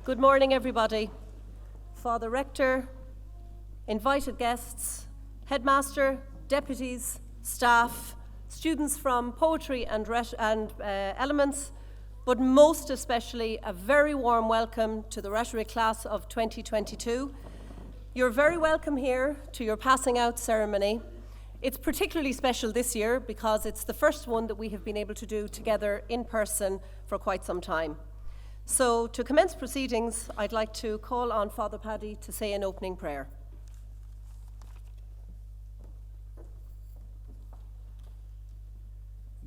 Good morning, everybody. Father Rector, invited guests, headmaster, deputies, staff, students from poetry and elements, but most especially a very warm welcome to the rhetoric class of 2022. You're very welcome here to your passing out ceremony. It's particularly special this year because it's the first one that we have been able to do together in person for quite some time. So to commence proceedings, I'd like to call on Father Paddy to say an opening prayer.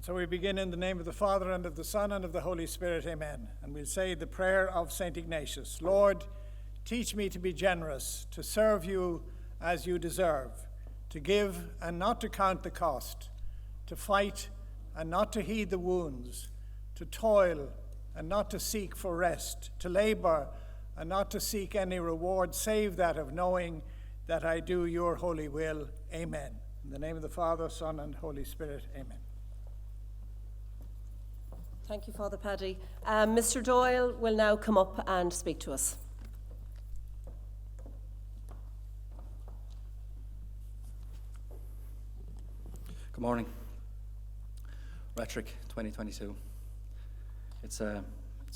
So we begin in the name of the Father, and of the Son, and of the Holy Spirit, amen. And we'll say the prayer of St. Ignatius. Lord, teach me to be generous, to serve you as you deserve, to give and not to count the cost, to fight and not to heed the wounds, to toil and not to seek for rest, to labor and not to seek any reward save that of knowing that I do your holy will. Amen. In the name of the Father, Son, and Holy Spirit, amen. Thank you, Father Paddy. Mr. Doyle will now come up and speak to us. Good morning. Rhetoric 2022. It's an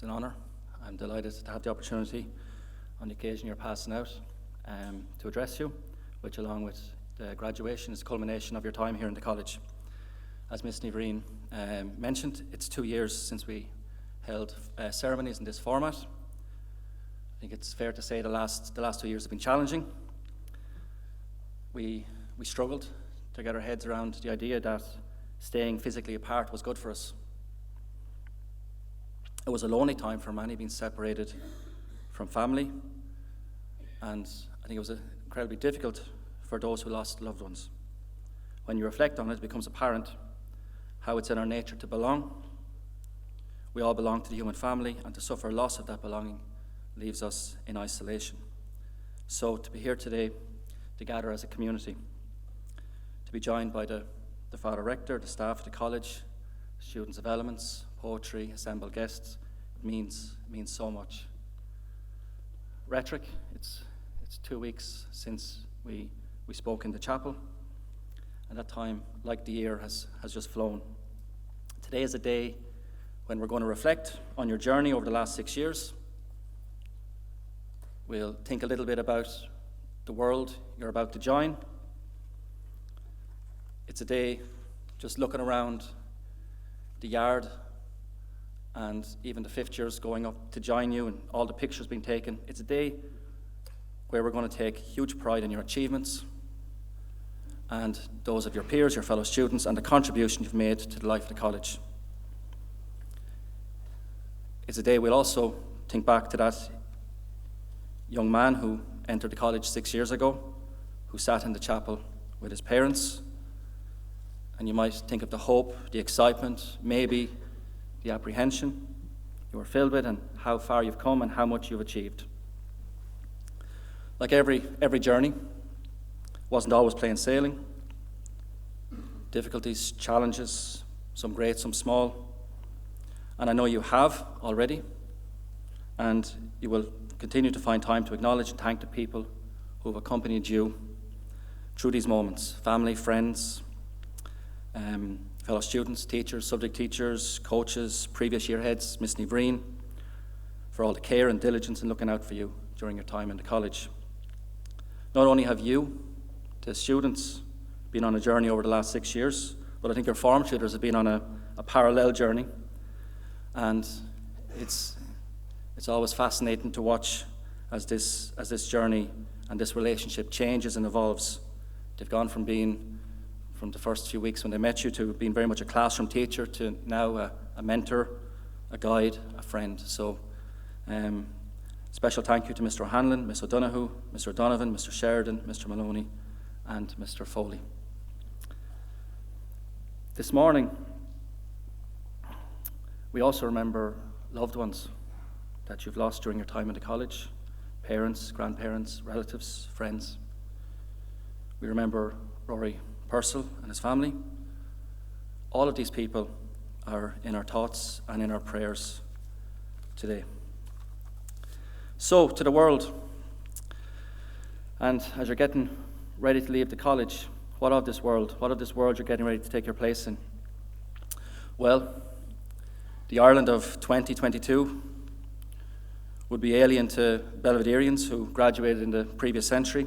honour. I'm delighted to have the opportunity on the occasion you're passing out to address you, which along with the graduation is the culmination of your time here in the college. As Miss Niverine mentioned, it's 2 years since we held ceremonies in this format. I think it's fair to say the last 2 years have been challenging. We struggled to get our heads around the idea that staying physically apart was good for us. It was a lonely time for many, being separated from family, and I think it was incredibly difficult for those who lost loved ones. When you reflect on it, it becomes apparent how it's in our nature to belong. We all belong to the human family, and to suffer loss of that belonging leaves us in isolation. So to be here today, to gather as a community, to be joined by the Father Rector, the staff of the college, students of elements, poetry, assembled guests, it means so much. Rhetoric, it's 2 weeks since we spoke in the chapel, and that time, like the year, has just flown. Today is a day when we're going to reflect on your journey over the last 6 years. We'll think a little bit about the world you're about to join. It's a day just looking around the yard and even the fifth years going up to join you and all the pictures being taken. It's a day where we're going to take huge pride in your achievements and those of your peers, your fellow students, and the contribution you've made to the life of the college. It's a day we'll also think back to that young man who entered the college 6 years ago, who sat in the chapel with his parents, and you might think of the hope, the excitement, maybe the apprehension you were filled with, and how far you've come and how much you've achieved. Like every journey, wasn't always plain sailing. Difficulties, challenges, some great, some small. And I know you have already, and you will continue to find time to acknowledge and thank the people who have accompanied you through these moments, family, friends, fellow students, teachers, subject teachers, coaches, previous year heads, Miss Niverine, for all the care and diligence in looking out for you during your time in the college. Not only have you, the students, been on a journey over the last 6 years, but I think your form tutors have been on a parallel journey, and it's always fascinating to watch as this journey and this relationship changes and evolves. They've gone from the first few weeks when they met you to being very much a classroom teacher to now a mentor, a guide, a friend. So special thank you to Mr. O'Hanlon, Miss O'Donoghue, Mr. O'Donovan, Mr. Sheridan, Mr. Maloney, and Mr. Foley. This morning, we also remember loved ones that you've lost during your time in the college, parents, grandparents, relatives, friends. We remember Rory Purcell and his family. All of these people are in our thoughts and in our prayers today. So, to the world, and as you're getting ready to leave the college, what of this world? What of this world you're getting ready to take your place in? Well, the Ireland of 2022 would be alien to Belvedereans who graduated in the previous century.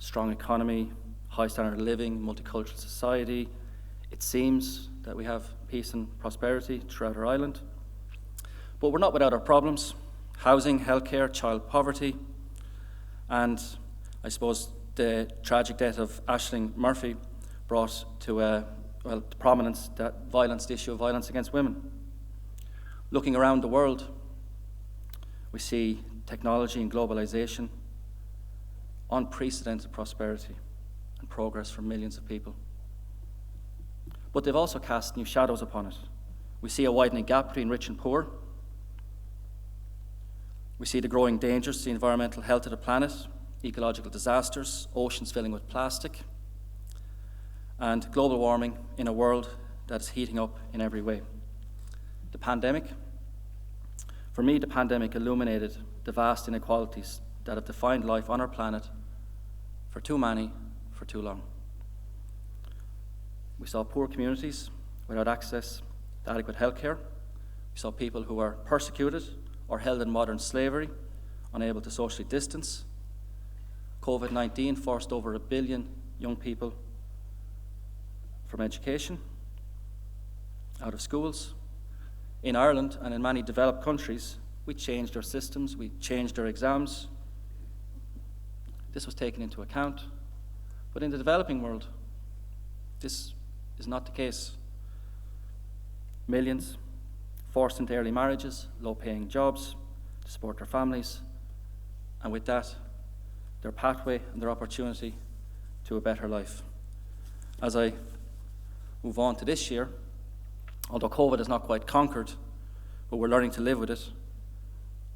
Strong economy, high standard of living, multicultural society. It seems that we have peace and prosperity throughout our island. But we're not without our problems. Housing, healthcare, child poverty, and I suppose the tragic death of Aisling Murphy brought to prominence the issue of violence against women. Looking around the world, we see technology and globalization, unprecedented prosperity and progress for millions of people. But they've also cast new shadows upon it. We see a widening gap between rich and poor. We see the growing dangers to the environmental health of the planet, ecological disasters, oceans filling with plastic, and global warming in a world that is heating up in every way. The pandemic, for me, the pandemic illuminated the vast inequalities that have defined life on our planet for too many, for too long. We saw poor communities without access to adequate healthcare. We saw people who were persecuted or held in modern slavery, unable to socially distance. COVID-19 forced over 1 billion young people from education, out of schools. In Ireland and in many developed countries, we changed our systems, we changed our exams. This was taken into account. But in the developing world, this is not the case. Millions forced into early marriages, low-paying jobs to support their families, and with that, their pathway and their opportunity to a better life. As I move on to this year, although COVID is not quite conquered, but we're learning to live with it,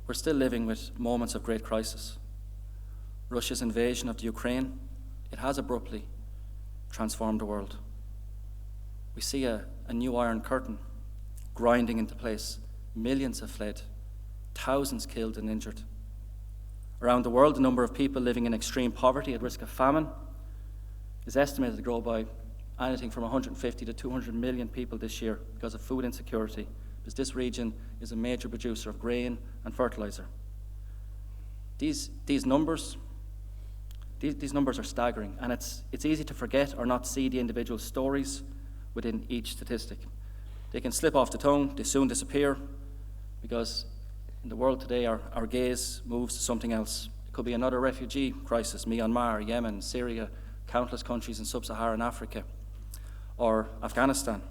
we're still living with moments of great crisis. Russia's invasion of the Ukraine, it has abruptly transformed the world. We see a new Iron Curtain grinding into place. Millions have fled, thousands killed and injured. Around the world, the number of people living in extreme poverty at risk of famine is estimated to grow by anything from 150 to 200 million people this year because of food insecurity, because this region is a major producer of grain and fertilizer. These numbers are staggering, and it's easy to forget or not see the individual stories within each statistic. They can slip off the tongue, they soon disappear, because in the world today, our gaze moves to something else. It could be another refugee crisis, Myanmar, Yemen, Syria, countless countries in sub-Saharan Africa, or Afghanistan,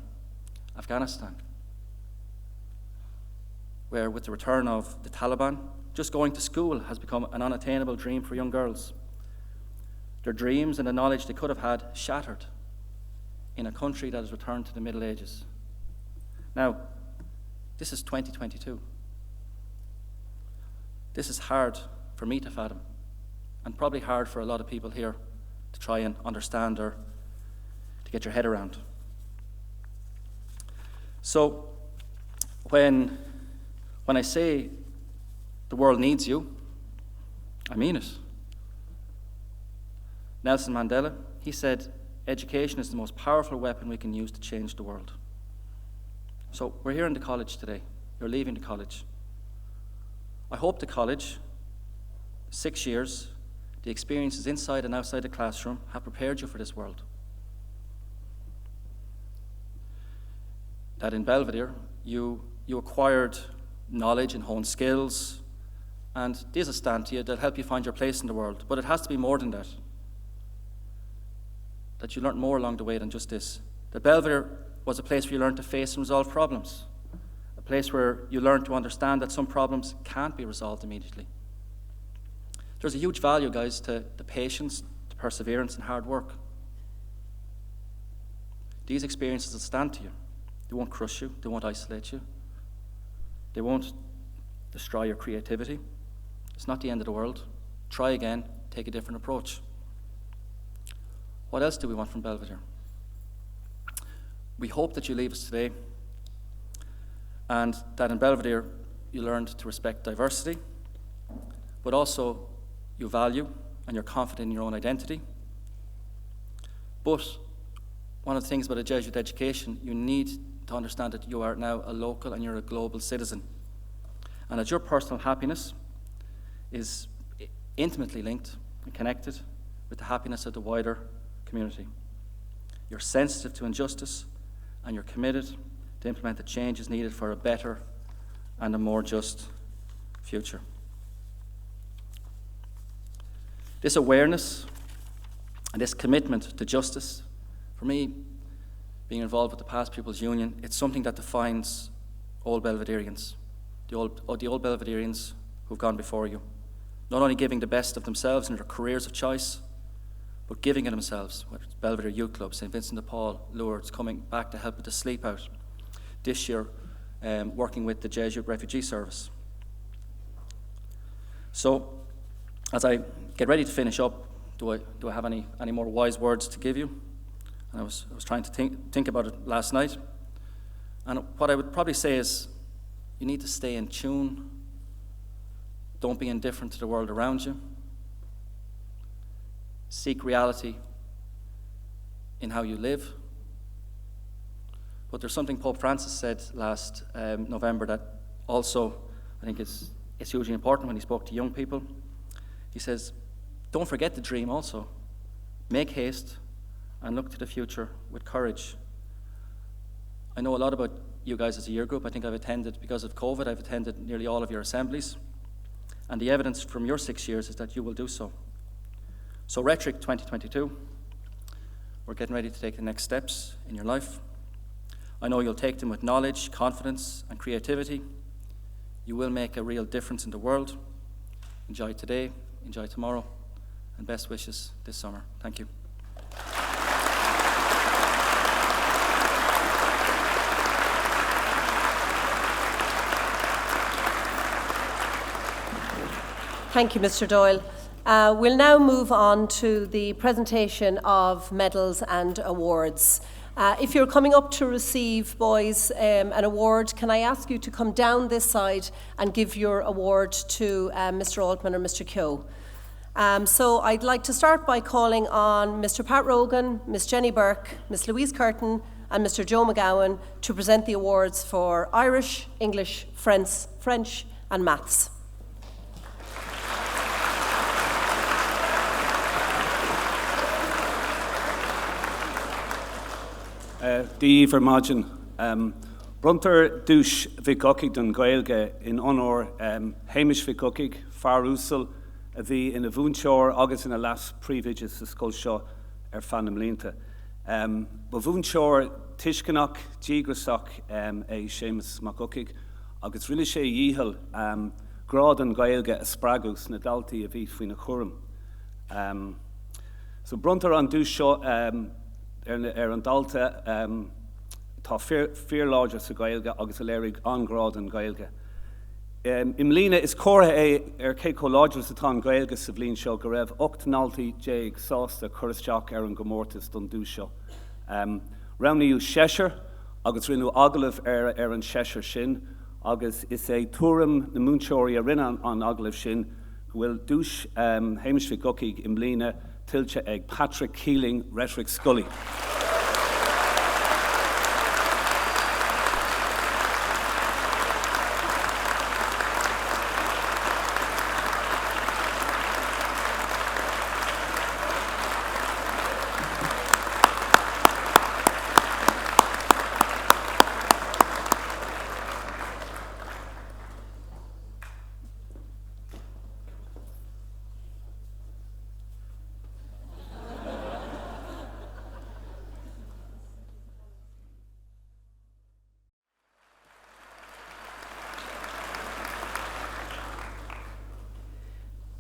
where with the return of the Taliban, just going to school has become an unattainable dream for young girls. Their dreams and the knowledge they could have had shattered in a country that has returned to the Middle Ages. Now, this is 2022. This is hard for me to fathom, and probably hard for a lot of people here to try and understand or to get your head around. So, when I say the world needs you, I mean it. Nelson Mandela, he said, education is the most powerful weapon we can use to change the world. So we're here in the college today. You're leaving the college. I hope the college, 6 years, the experiences inside and outside the classroom have prepared you for this world. That in Belvedere, you acquired knowledge and honed skills, and these will stand to you, they'll help you find your place in the world. But it has to be more than that. That you learned more along the way than just this. That Belvedere was a place where you learned to face and resolve problems. A place where you learned to understand that some problems can't be resolved immediately. There's a huge value, guys, to the patience, to perseverance, and hard work. These experiences will stand to you. They won't crush you. They won't isolate you. They won't destroy your creativity. It's not the end of the world. Try again. Take a different approach. What else do we want from Belvedere? We hope that you leave us today and that in Belvedere you learned to respect diversity, but also you value and you're confident in your own identity. But one of the things about a Jesuit education, you need to understand that you are now a local and you're a global citizen. And that your personal happiness is intimately linked and connected with the happiness of the wider community. You're sensitive to injustice and you're committed to implement the changes needed for a better and a more just future. This awareness and this commitment to justice, for me, being involved with the Past Pupils Union, it's something that defines old Belvedereans, the old Belvedereans who've gone before you, not only giving the best of themselves in their careers of choice, but giving of themselves, whether it's Belvedere Youth Club, St. Vincent de Paul, Lourdes, coming back to help with the sleep out. This year, working with the Jesuit Refugee Service. So, as I get ready to finish up, do I have any more wise words to give you? And I was trying to think about it last night. And what I would probably say is, you need to stay in tune. Don't be indifferent to the world around you. Seek reality in how you live. But there's something Pope Francis said last November that also I think is hugely important when he spoke to young people. He says, don't forget the dream also. Make haste and look to the future with courage. I know a lot about you guys as a year group. I think because of COVID, I've attended nearly all of your assemblies. And the evidence from your 6 years is that you will do so. So Rhetoric 2022, we're getting ready to take the next steps in your life. I know you'll take them with knowledge, confidence, and creativity. You will make a real difference in the world. Enjoy today, enjoy tomorrow, and best wishes this summer. Thank you. Thank you, Mr. Doyle. We'll now move on to the presentation of medals and awards. If you're coming up to receive, boys, an award, can I ask you to come down this side and give your award to Mr. Altman or Mr. Keogh? So I'd like to start by calling on Mr. Pat Rogan, Miss Jenny Burke, Miss Louise Curtin, and Mr. Joe McGowan to present the awards for Irish, English, French, and Maths. The Vermagin. Brunter dus vikokig den Gaelge in honor Hamish vikokig, Far Ussel, the in a Vunchor, August in a last privileges, the Skulshaw, Fanum Linta. Bavunchor, Tishkanok, Jigrasok, a Seamus Makokig, August really she Yihel, Grad and Gaelge, a Spragus, Nadalti, a Vifina Kurum. So Brunter on Dushaw, an dalta tá fear larger sa Gaelga agus a léirigh an grád an Gaelga. Imlína is córa é céco larger sa tá an Gaelga sa bhlín seo go raibh 8 naltaí déag sásta churisteach an gomórtas don dús seo. Ramnaíú Shesher agus rinú agalah an Shesher sin agus is é túram na múnseoirí a rinne an agalah sin bhfuil dús Hamish Vigokig Imlína tilche ag Patrick Keeling, Rhetoric Scully.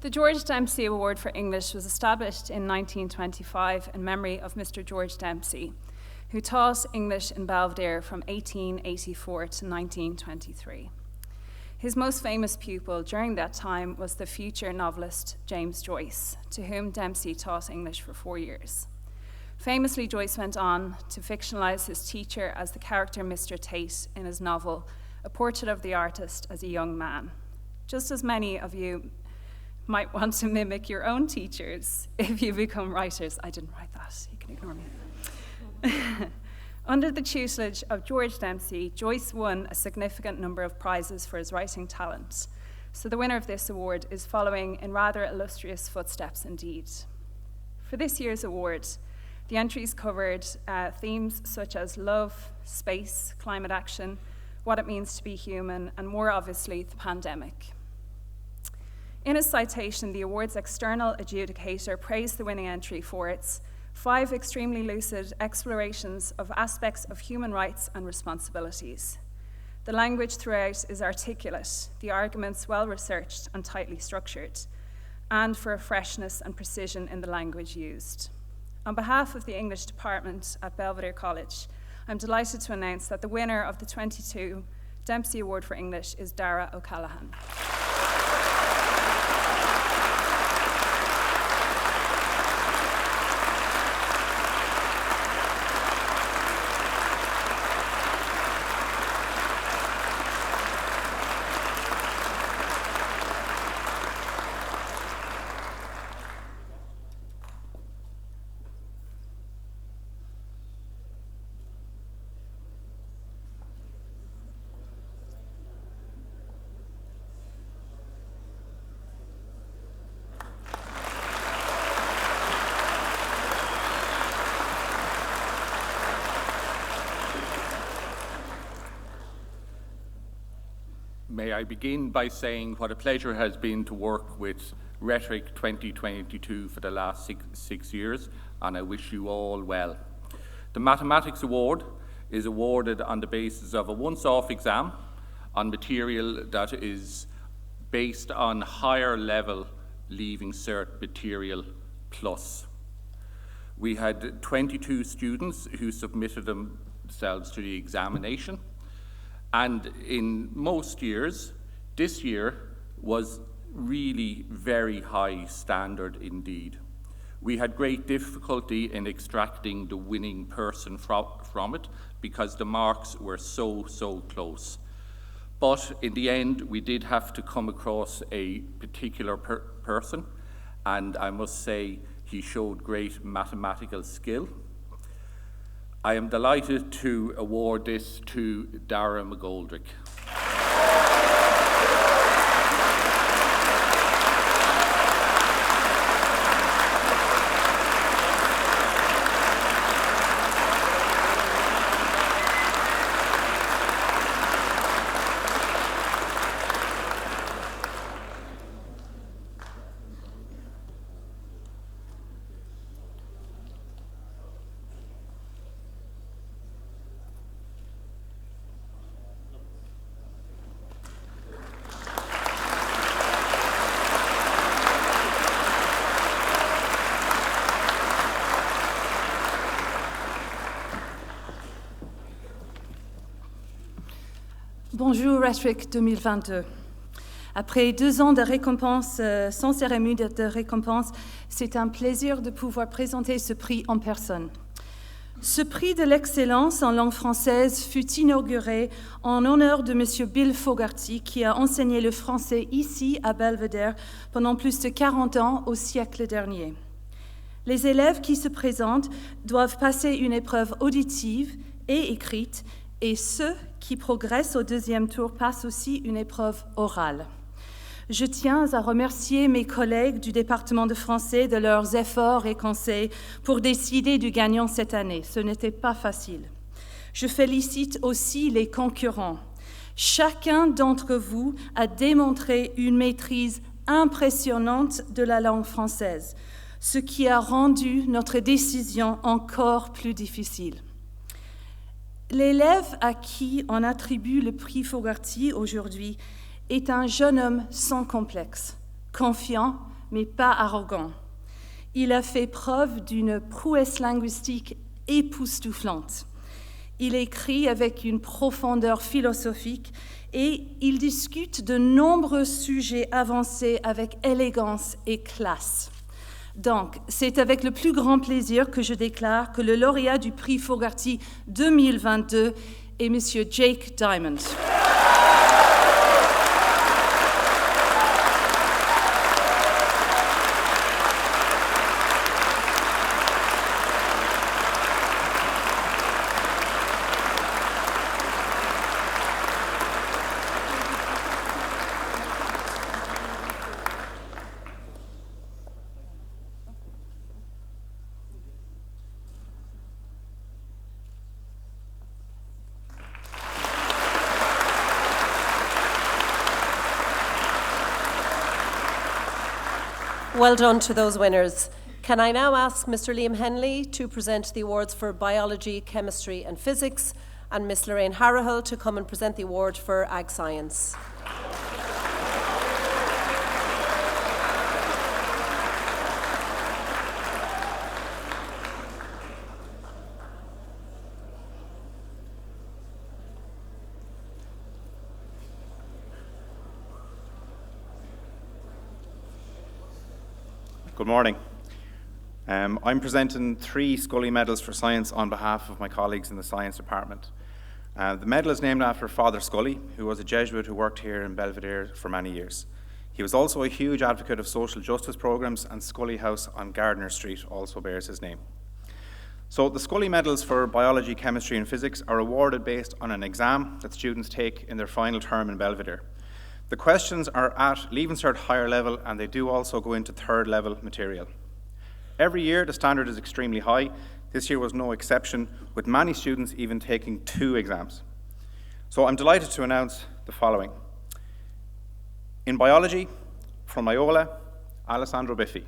The George Dempsey Award for English was established in 1925 in memory of Mr. George Dempsey, who taught English in Belvedere from 1884 to 1923. His most famous pupil during that time was the future novelist James Joyce, to whom Dempsey taught English for 4 years. Famously, Joyce went on to fictionalize his teacher as the character Mr. Tate in his novel, A Portrait of the Artist as a Young Man. Just as many of you might want to mimic your own teachers if you become writers. I didn't write that, you can ignore me. Under the tutelage of George Dempsey, Joyce won a significant number of prizes for his writing talent. So the winner of this award is following in rather illustrious footsteps indeed. For this year's award, the entries covered themes such as love, space, climate action, what it means to be human, and more obviously, the pandemic. In his citation, the award's external adjudicator praised the winning entry for its 5 extremely lucid explorations of aspects of human rights and responsibilities. The language throughout is articulate, the arguments well-researched and tightly structured, and for a freshness and precision in the language used. On behalf of the English department at Belvedere College, I'm delighted to announce that the winner of the 22 Dempsey Award for English is Dara O'Callaghan. May I begin by saying what a pleasure it has been to work with Rhetoric 2022 for the last six years, and I wish you all well. The Mathematics Award is awarded on the basis of a once-off exam on material that is based on higher level Leaving Cert material plus. We had 22 students who submitted themselves to the examination. And in most years, this year was really very high standard indeed. We had great difficulty in extracting the winning person from it because the marks were so close. But in the end, we did have to come across a particular person, and I must say he showed great mathematical skill. I am delighted to award this to Dara McGoldrick. Bonjour Rhetoric 2022. Après 2 ans de récompense sans cérémonie de récompense, c'est un plaisir de pouvoir présenter ce prix en personne. Ce prix de l'excellence en langue française fut inauguré en honneur de M. Bill Fogarty, qui a enseigné le français ici à Belvedere pendant plus de 40 ans au siècle dernier. Les élèves qui se présentent doivent passer une épreuve auditive et écrite, et ceux qui progressent au 2e tour passent aussi une épreuve orale. Je tiens à remercier mes collègues du département de français de leurs efforts et conseils pour décider du gagnant cette année. Ce n'était pas facile. Je félicite aussi les concurrents. Chacun d'entre vous a démontré une maîtrise impressionnante de la langue française, ce qui a rendu notre décision encore plus difficile. L'élève à qui on attribue le prix Fogarty aujourd'hui est un jeune homme sans complexe, confiant mais pas arrogant. Il a fait preuve d'une prouesse linguistique époustouflante. Il écrit avec une profondeur philosophique et il discute de nombreux sujets avancés avec élégance et classe. Donc, c'est avec le plus grand plaisir que je déclare que le lauréat du prix Fogarty 2022 est M. Jake Diamond. Well done to those winners. Can I now ask Mr. Liam Henley to present the awards for biology, chemistry and physics, and Miss Lorraine Harrahul to come and present the award for Ag Science. Good morning. I'm presenting 3 Scully Medals for Science on behalf of my colleagues in the Science Department. The medal is named after Father Scully, who was a Jesuit who worked here in Belvedere for many years. He was also a huge advocate of social justice programs, and Scully House on Gardner Street also bears his name. So the Scully Medals for Biology, Chemistry and Physics are awarded based on an exam that students take in their final term in Belvedere. The questions are at Leaving Cert higher level, and they do also go into 3rd level material. Every year the standard is extremely high. This year was no exception, with many students even taking 2 exams. So I'm delighted to announce the following. In biology, from Iola, Alessandro Biffi.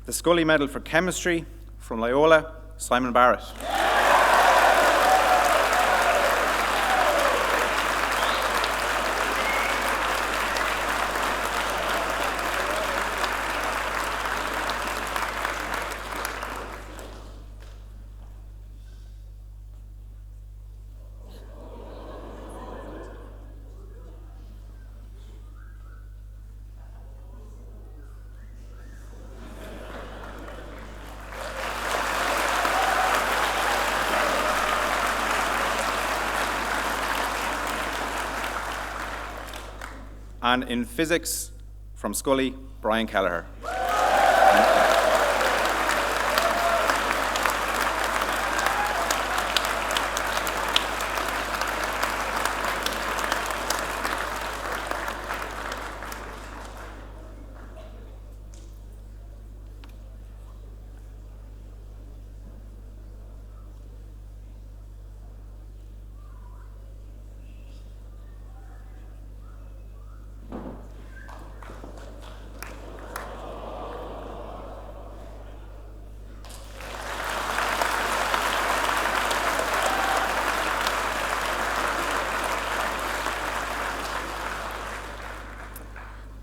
The Scully Medal for Chemistry from Loyola, Simon Barrett. And in physics, from Scully, Brian Kelleher.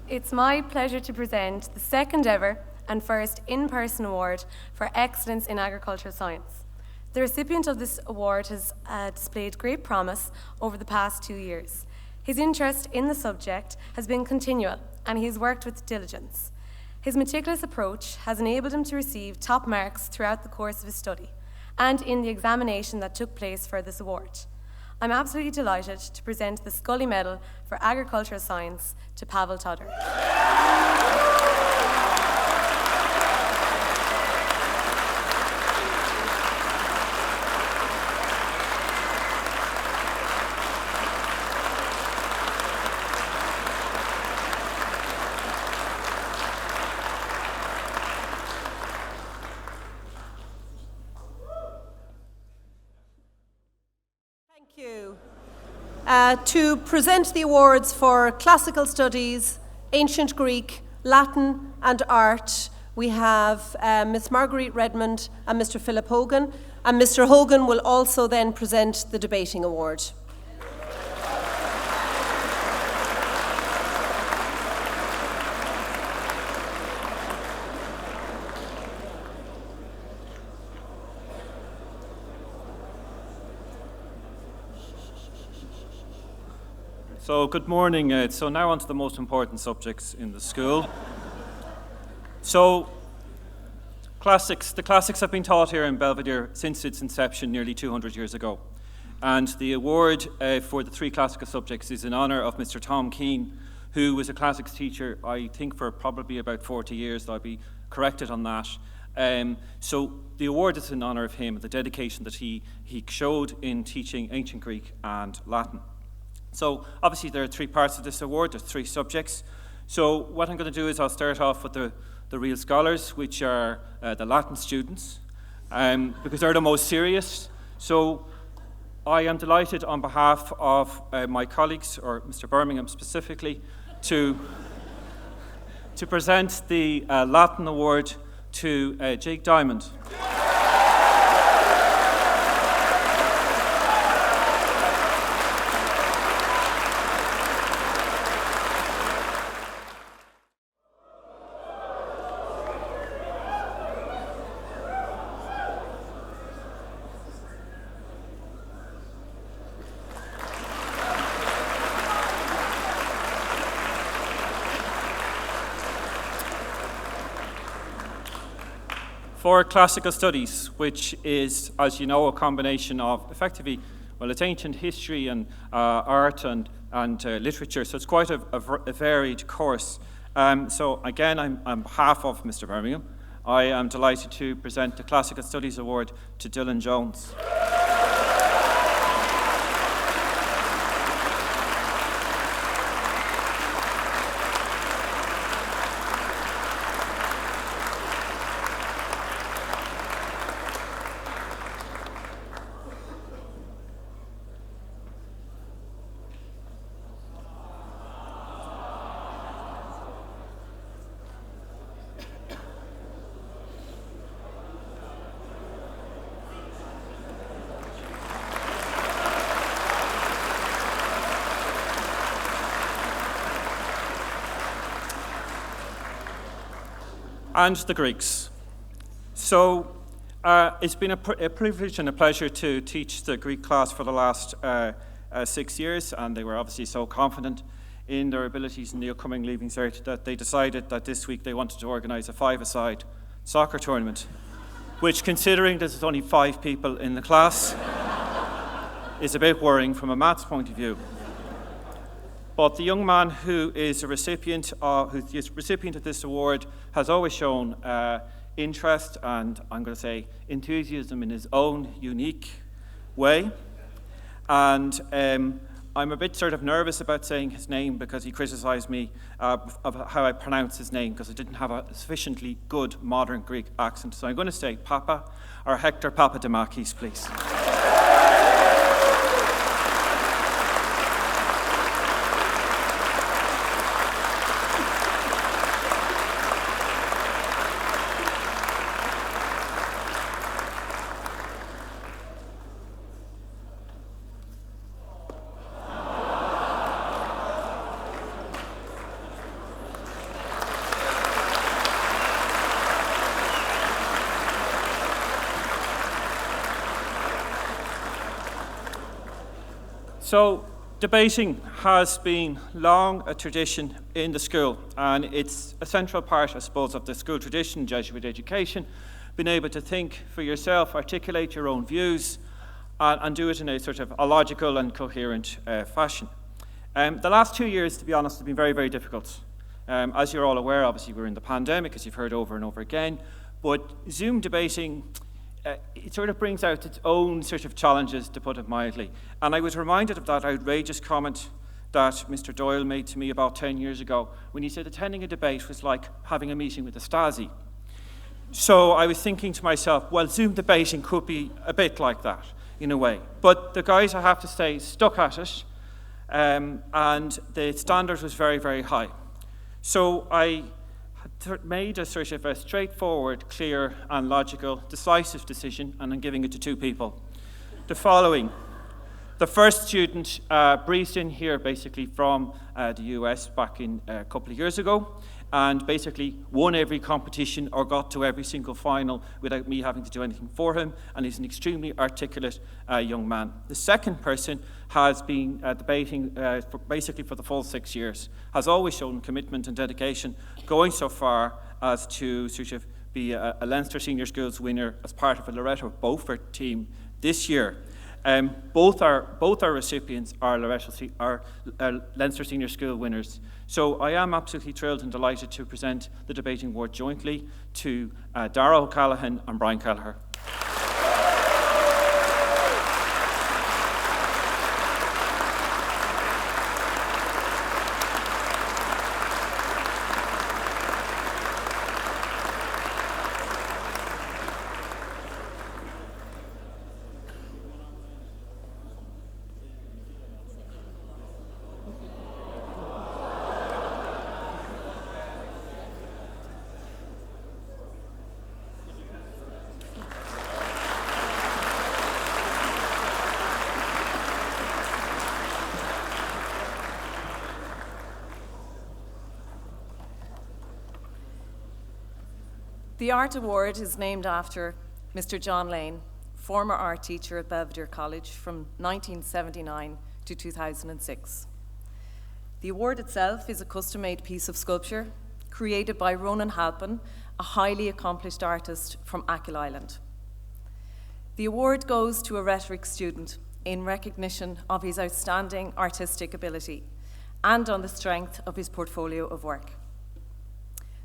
It's my pleasure to present the 2nd ever and first in-person award for excellence in agricultural science. The recipient of this award has displayed great promise over the past 2 years. His interest in the subject has been continual, and he has worked with diligence. His meticulous approach has enabled him to receive top marks throughout the course of his study and in the examination that took place for this award. I'm absolutely delighted to present the Scully Medal for Agricultural Science to Pavel Todder. Thank you. To present the awards for Classical Studies, Ancient Greek, Latin and Art, we have Miss Marguerite Redmond and Mr. Philip Hogan, and Mr. Hogan will also then present the Debating Award. So good morning. So now on to the most important subjects in the school. So The classics have been taught here in Belvedere since its inception nearly 200 years ago. And the award for the 3 classical subjects is in honour of Mr. Tom Keane, who was a classics teacher, I think, for probably about 40 years. I'll be corrected on that. So the award is in honour of him, the dedication that he showed in teaching ancient Greek and Latin. So obviously there are 3 parts of this award, there's 3 subjects. So what I'm going to do is I'll start off with the real scholars, which are the Latin students, because they're the most serious. So I am delighted on behalf of my colleagues, or Mr. Birmingham specifically, to present the Latin award to Jake Diamond. For classical studies, which is, as you know, a combination of effectively, well, it's ancient history and art and literature, so it's quite a varied course. So again, on behalf of Mr. Birmingham, I am delighted to present the Classical Studies Award to Dylan Jones. And the Greeks. So it's been a privilege and a pleasure to teach the Greek class for the last 6 years, and they were obviously so confident in their abilities in the upcoming Leaving Cert that they decided that this week they wanted to organise a 5-a-side soccer tournament, which, considering there's only 5 people in the class, is a bit worrying from a maths point of view. But the young man who is a recipient of this award has always shown interest and, I'm going to say, enthusiasm in his own unique way. And I'm a bit sort of nervous about saying his name because he criticised me of how I pronounce his name because I didn't have a sufficiently good modern Greek accent. So I'm going to say Papa, or Hector Papadakis, please. So debating has been long a tradition in the school, and it's a central part, I suppose, of the school tradition, Jesuit education, being able to think for yourself, articulate your own views, and do it in a sort of a logical and coherent fashion. The last 2 years, to be honest, have been very, very difficult. As you're all aware, obviously we're in the pandemic, as you've heard over and over again, but Zoom debating, it sort of brings out its own sort of challenges, to put it mildly. And I was reminded of that outrageous comment that Mr. Doyle made to me about 10 years ago when he said attending a debate was like having a meeting with the Stasi. So I was thinking to myself, well, Zoom debating could be a bit like that, in a way. But the guys, I have to say, stuck at it, and the standard was very, very high. So I made a sort of a straightforward, clear and logical, decisive decision, and I'm giving it to 2 people. The following. The first student breezed in here basically from the US back in a couple of years ago, and basically won every competition or got to every single final without me having to do anything for him, and he's an extremely articulate young man. The second person has been debating basically for the full 6 years, has always shown commitment and dedication, going so far as to sort of be a Leinster Senior Schools winner as part of a Loreto Beaufort team this year. Both our recipients are Leinster Senior School winners. So I am absolutely thrilled and delighted to present the debating award jointly to Dara O'Callaghan and Brian Kelleher. The Art Award is named after Mr. John Lane, former art teacher at Belvedere College from 1979 to 2006. The award itself is a custom-made piece of sculpture created by Ronan Halpin, a highly accomplished artist from Achill Island. The award goes to a rhetoric student in recognition of his outstanding artistic ability and on the strength of his portfolio of work.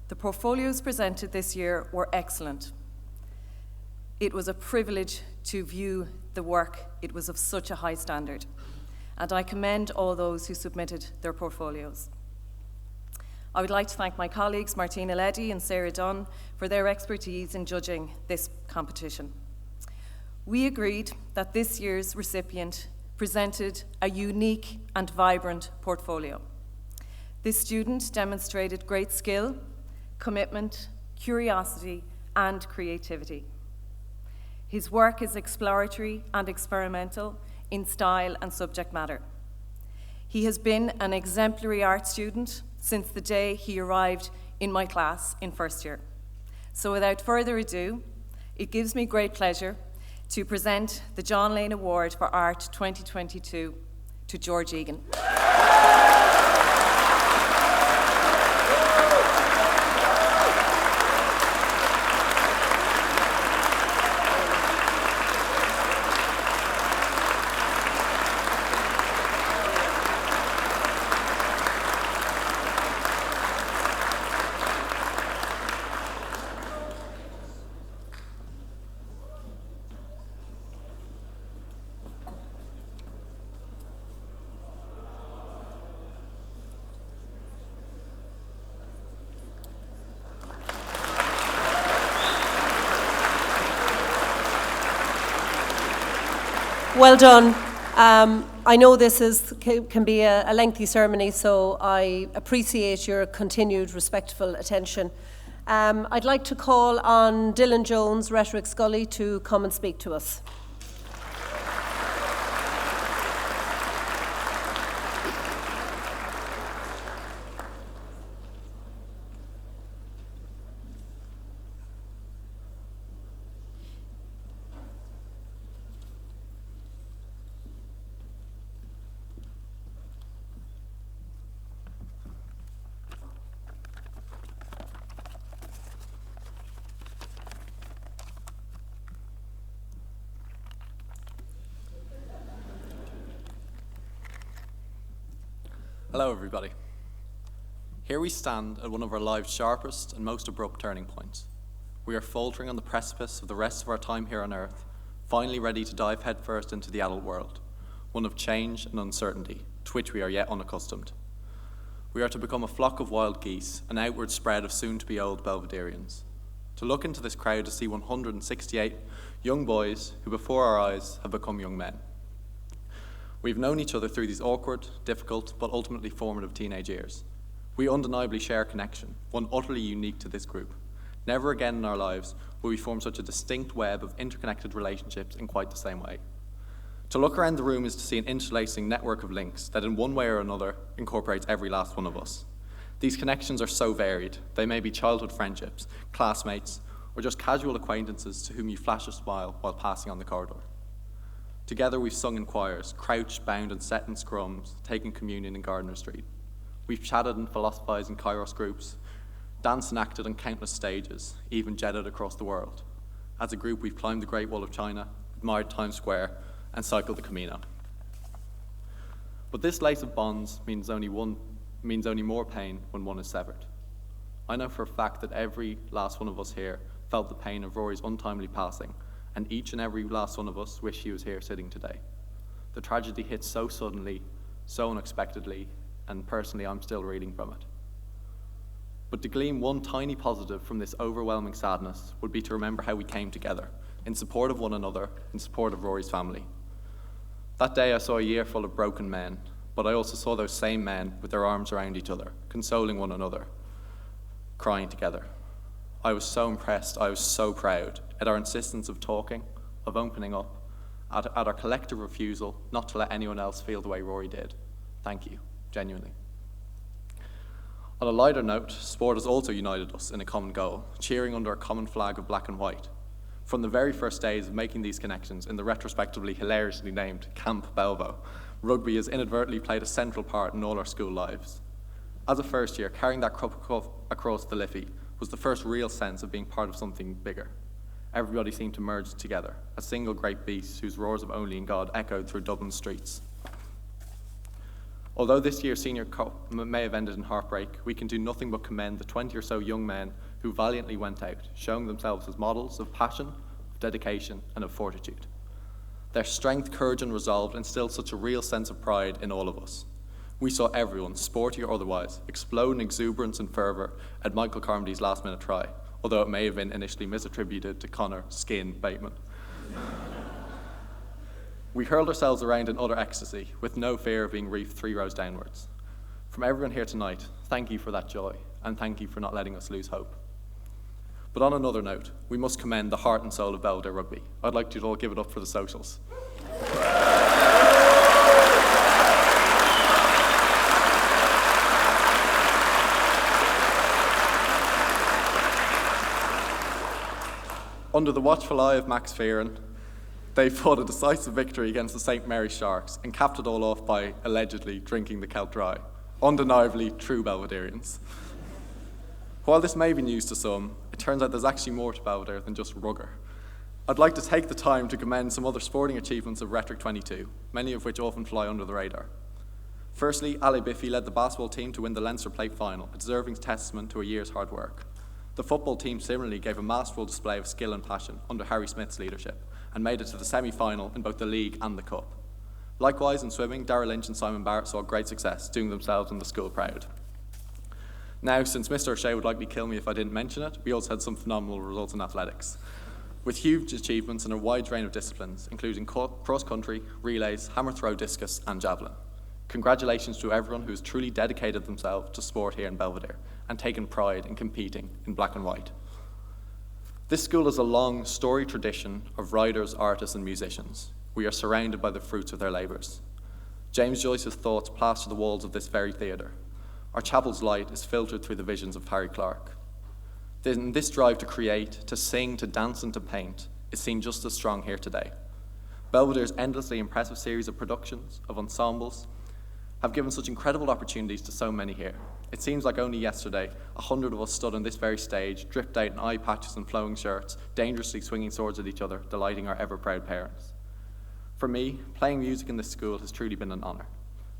The portfolios presented this year were excellent. It was a privilege to view the work. It was of such a high standard. And I commend all those who submitted their portfolios. I would like to thank my colleagues Martina Leddy and Sarah Dunn for their expertise in judging this competition. We agreed that this year's recipient presented a unique and vibrant portfolio. This student demonstrated great skill, commitment, curiosity, and creativity. His work is exploratory and experimental in style and subject matter. He has been an exemplary art student since the day he arrived in my class in first year. So without further ado, it gives me great pleasure to present the John Lane Award for Art 2022 to George Egan. Well done. I know this can be a lengthy ceremony, so I appreciate your continued respectful attention. I'd like to call on Dylan Jones, Rhetoric Scully, to come and speak to us. Hello, everybody. Here we stand at one of our life's sharpest and most abrupt turning points. We are faltering on the precipice of the rest of our time here on Earth, finally ready to dive headfirst into the adult world, one of change and uncertainty, to which we are yet unaccustomed. We are to become a flock of wild geese, an outward spread of soon-to-be old Belvedereans. To look into this crowd to see 168 young boys who before our eyes have become young men. We've known each other through these awkward, difficult, but ultimately formative teenage years. We undeniably share a connection, one utterly unique to this group. Never again in our lives will we form such a distinct web of interconnected relationships in quite the same way. To look around the room is to see an interlacing network of links that in one way or another incorporates every last one of us. These connections are so varied. They may be childhood friendships, classmates, or just casual acquaintances to whom you flash a smile while passing on the corridor. Together we've sung in choirs, crouched, bound and set in scrums, taken communion in Gardiner Street. We've chatted and philosophized in Kairos groups, danced and acted on countless stages, even jetted across the world. As a group, we've climbed the Great Wall of China, admired Times Square, and cycled the Camino. But this lace of bonds means only more pain when one is severed. I know for a fact that every last one of us here felt the pain of Rory's untimely passing, and each and every last one of us wish he was here sitting today. The tragedy hit so suddenly, so unexpectedly, and personally I'm still reeling from it. But to glean one tiny positive from this overwhelming sadness would be to remember how we came together, in support of one another, in support of Rory's family. That day I saw a year full of broken men, but I also saw those same men with their arms around each other, consoling one another, crying together. I was so impressed, I was so proud at our insistence of talking, of opening up, at our collective refusal not to let anyone else feel the way Rory did. Thank you, genuinely. On a lighter note, sport has also united us in a common goal, cheering under a common flag of black and white. From the very first days of making these connections in the retrospectively hilariously named Camp Belvo, rugby has inadvertently played a central part in all our school lives. As a first year, carrying that cup across the Liffey was the first real sense of being part of something bigger. Everybody seemed to merge together, a single great beast whose roars of only in God echoed through Dublin streets. Although this year's senior cup may have ended in heartbreak, we can do nothing but commend the 20 or so young men who valiantly went out, showing themselves as models of passion, of dedication, and of fortitude. Their strength, courage, and resolve instilled such a real sense of pride in all of us. We saw everyone, sporty or otherwise, explode in exuberance and fervour at Michael Carmody's last-minute try, although it may have been initially misattributed to Connor Skin Bateman. We hurled ourselves around in utter ecstasy, with no fear of being reefed 3 rows downwards. From everyone here tonight, thank you for that joy, and thank you for not letting us lose hope. But on another note, we must commend the heart and soul of Belvedere Rugby. I'd like you to all give it up for the socials. Under the watchful eye of Max Fearon, they fought a decisive victory against the St. Mary's Sharks and capped it all off by allegedly drinking the Celt dry. Undeniably true Belvederians. While this may be news to some, it turns out there's actually more to Belvedere than just rugger. I'd like to take the time to commend some other sporting achievements of Rhetoric 22, many of which often fly under the radar. Firstly, Ali Biffy led the basketball team to win the Leinster Plate final, a deserving testament to a year's hard work. The football team similarly gave a masterful display of skill and passion under Harry Smith's leadership and made it to the semi-final in both the league and the cup. Likewise, in swimming, Darragh Lynch and Simon Barrett saw great success, doing themselves and the school proud. Now, since Mr. O'Shea would likely kill me if I didn't mention it, we also had some phenomenal results in athletics, with huge achievements in a wide range of disciplines, including cross-country, relays, hammer throw, discus, and javelin. Congratulations to everyone who has truly dedicated themselves to sport here in Belvedere and taken pride in competing in black and white. This school has a long, storied tradition of writers, artists, and musicians. We are surrounded by the fruits of their labours. James Joyce's thoughts plaster the walls of this very theatre. Our chapel's light is filtered through the visions of Harry Clarke. Then this drive to create, to sing, to dance, and to paint is seen just as strong here today. Belvedere's endlessly impressive series of productions, of ensembles, have given such incredible opportunities to so many here. It seems like only yesterday, 100 of us stood on this very stage, dripped out in eye patches and flowing shirts, dangerously swinging swords at each other, delighting our ever-proud parents. For me, playing music in this school has truly been an honour.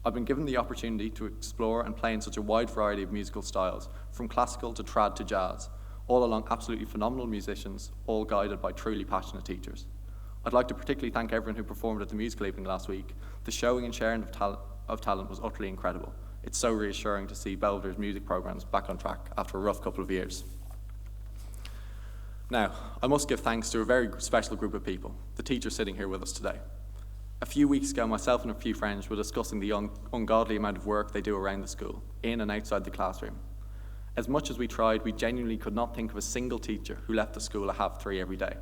I've been given the opportunity to explore and play in such a wide variety of musical styles, from classical to trad to jazz, all along absolutely phenomenal musicians, all guided by truly passionate teachers. I'd like to particularly thank everyone who performed at the musical evening last week. The showing and sharing of talent was utterly incredible. It's so reassuring to see Belvedere's music programmes back on track after a rough couple of years. Now, I must give thanks to a very special group of people, the teachers sitting here with us today. A few weeks ago, myself and a few friends were discussing the ungodly amount of work they do around the school, in and outside the classroom. As much as we tried, we genuinely could not think of a single teacher who left the school at 3:30 every day.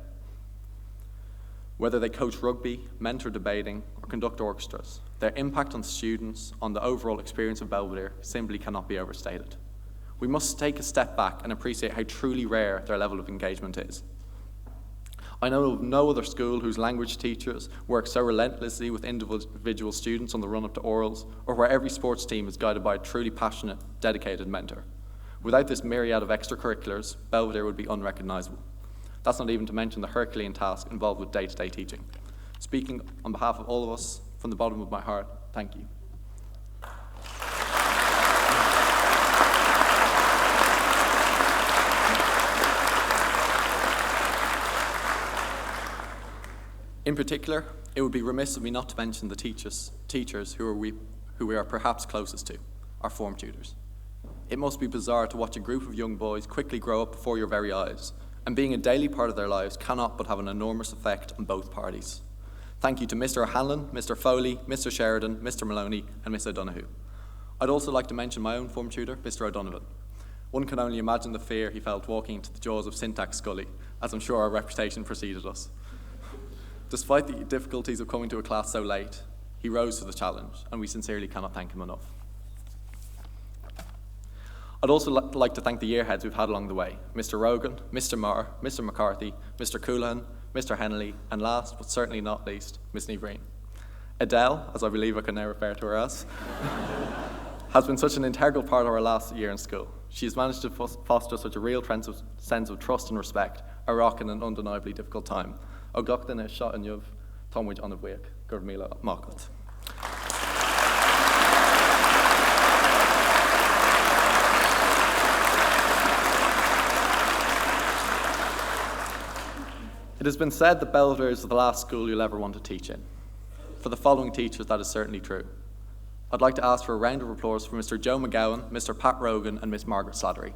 Whether they coach rugby, mentor debating, or conduct orchestras, their impact on students, on the overall experience of Belvedere, simply cannot be overstated. We must take a step back and appreciate how truly rare their level of engagement is. I know of no other school whose language teachers work so relentlessly with individual students on the run-up to orals, or where every sports team is guided by a truly passionate, dedicated mentor. Without this myriad of extracurriculars, Belvedere would be unrecognisable. That's not even to mention the Herculean task involved with day-to-day teaching. Speaking on behalf of all of us, from the bottom of my heart, thank you. In particular, it would be remiss of me not to mention the teachers who we are perhaps closest to, our form tutors. It must be bizarre to watch a group of young boys quickly grow up before your very eyes, and being a daily part of their lives cannot but have an enormous effect on both parties. Thank you to Mr. O'Hanlon, Mr. Foley, Mr. Sheridan, Mr. Maloney, and Miss O'Donoghue. I'd also like to mention my own form tutor, Mr. O'Donovan. One can only imagine the fear he felt walking into the jaws of Syntax Scully, as I'm sure our reputation preceded us. Despite the difficulties of coming to a class so late, he rose to the challenge, and we sincerely cannot thank him enough. I'd also like to thank the yearheads we've had along the way, Mr. Rogan, Mr. Marr, Mr. McCarthy, Mr. Coolan, Mr. Henley, and last but certainly not least, Miss Nevreen. Adele, as I believe I can now refer to her as, has been such an integral part of our last year in school. She has managed to foster such a real sense of trust and respect, a rock in an undeniably difficult time. O gachtain is shot in Yuv, Tomwich on the Buick, Gurmila Makot. It has been said that Belvedere is the last school you'll ever want to teach in. For the following teachers, that is certainly true. I'd like to ask for a round of applause for Mr. Joe McGowan, Mr. Pat Rogan, and Miss Margaret Slattery.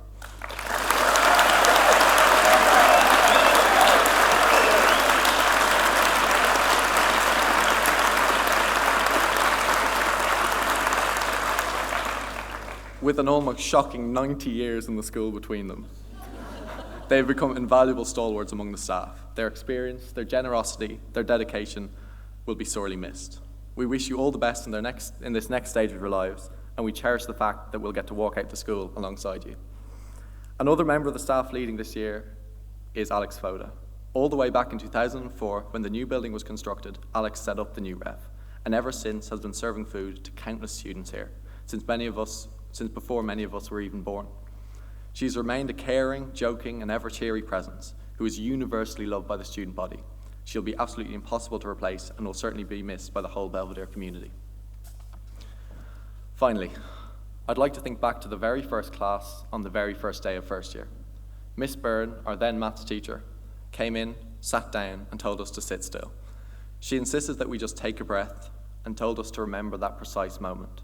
With an almost shocking 90 years in the school between them, they have become invaluable stalwarts among the staff. Their experience, their generosity, their dedication will be sorely missed. We wish you all the best in this next stage of your lives, and we cherish the fact that we'll get to walk out the school alongside you. Another member of the staff leading this year is Alex Foda. All the way back in 2004, when the new building was constructed, Alex set up the new ref, and ever since has been serving food to countless students here, since before many of us were even born. She's remained a caring, joking, and ever-cheery presence who is universally loved by the student body. She'll be absolutely impossible to replace and will certainly be missed by the whole Belvedere community. Finally, I'd like to think back to the very first class on the very first day of first year. Miss Byrne, our then maths teacher, came in, sat down, and told us to sit still. She insisted that we just take a breath and told us to remember that precise moment.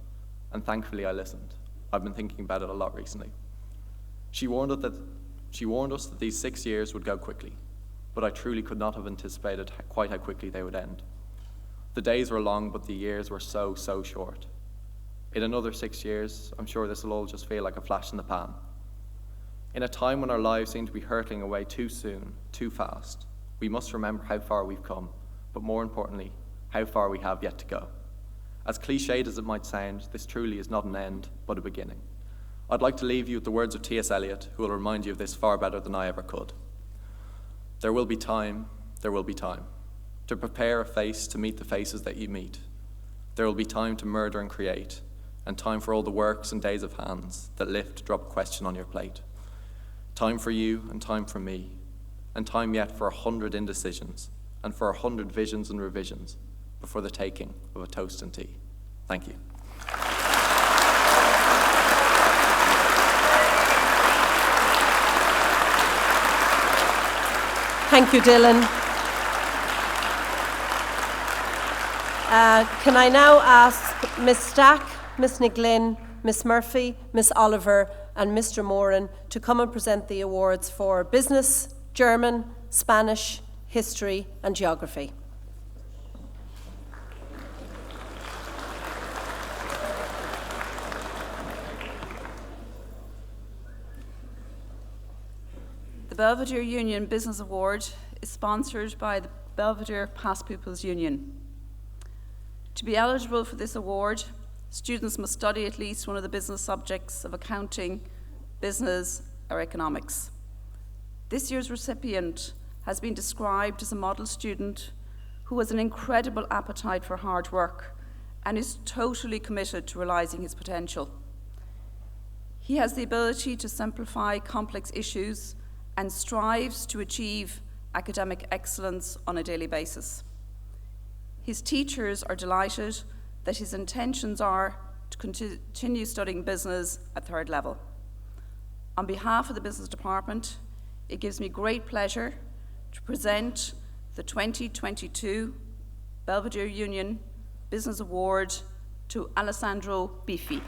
And thankfully I listened. I've been thinking about it a lot recently. She warned us that these 6 years would go quickly, but I truly could not have anticipated quite how quickly they would end. The days were long, but the years were so short. In another 6 years, I'm sure this will all just feel like a flash in the pan. In a time when our lives seem to be hurtling away too soon, too fast, we must remember how far we've come, but more importantly, how far we have yet to go. As cliched as it might sound, this truly is not an end, but a beginning. I'd like to leave you with the words of T.S. Eliot, who will remind you of this far better than I ever could. There will be time, to prepare a face to meet the faces that you meet. There will be time to murder and create, and time for all the works and days of hands that lift, drop a question on your plate. Time for you and time for me, and time yet for 100 indecisions, and for 100 visions and revisions before the taking of a toast and tea. Thank you. Thank you, Dylan. Can I now ask Miss Stack, Miss Niglin, Miss Murphy, Miss Oliver, and Mr. Moran to come and present the awards for business, German, Spanish, history, and geography. The Belvedere Union Business Award is sponsored by the Belvedere Past Pupils Union. To be eligible for this award, students must study at least one of the business subjects of accounting, business, or economics. This year's recipient has been described as a model student who has an incredible appetite for hard work and is totally committed to realising his potential. He has the ability to simplify complex issues and strives to achieve academic excellence on a daily basis. His teachers are delighted that his intentions are to continue studying business at third level. On behalf of the Business Department, it gives me great pleasure to present the 2022 Belvedere Union Business Award to Alessandro Biffi.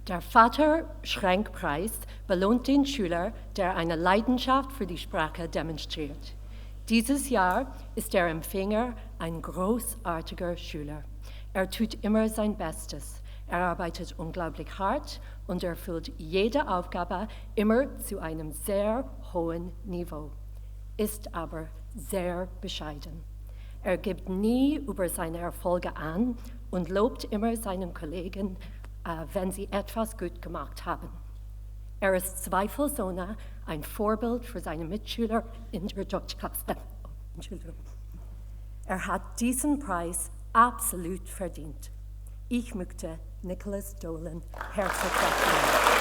Der Vater-Schrenk-Preis belohnt den Schüler, der eine Leidenschaft für die Sprache demonstriert. Dieses Jahr ist der Empfänger ein großartiger Schüler. Er tut immer sein Bestes. Er arbeitet unglaublich hart und erfüllt jede Aufgabe immer zu einem sehr hohen Niveau, ist aber sehr bescheiden. Er gibt nie über seine Erfolge an und lobt immer seinen Kollegen, wenn sie etwas gut gemacht haben. Er ist zweifelsohne ein Vorbild für seine Mitschüler in der Deutschklasse. Er hat diesen Preis absolut verdient. Ich möchte Nicholas Dolan herzlich gratulieren.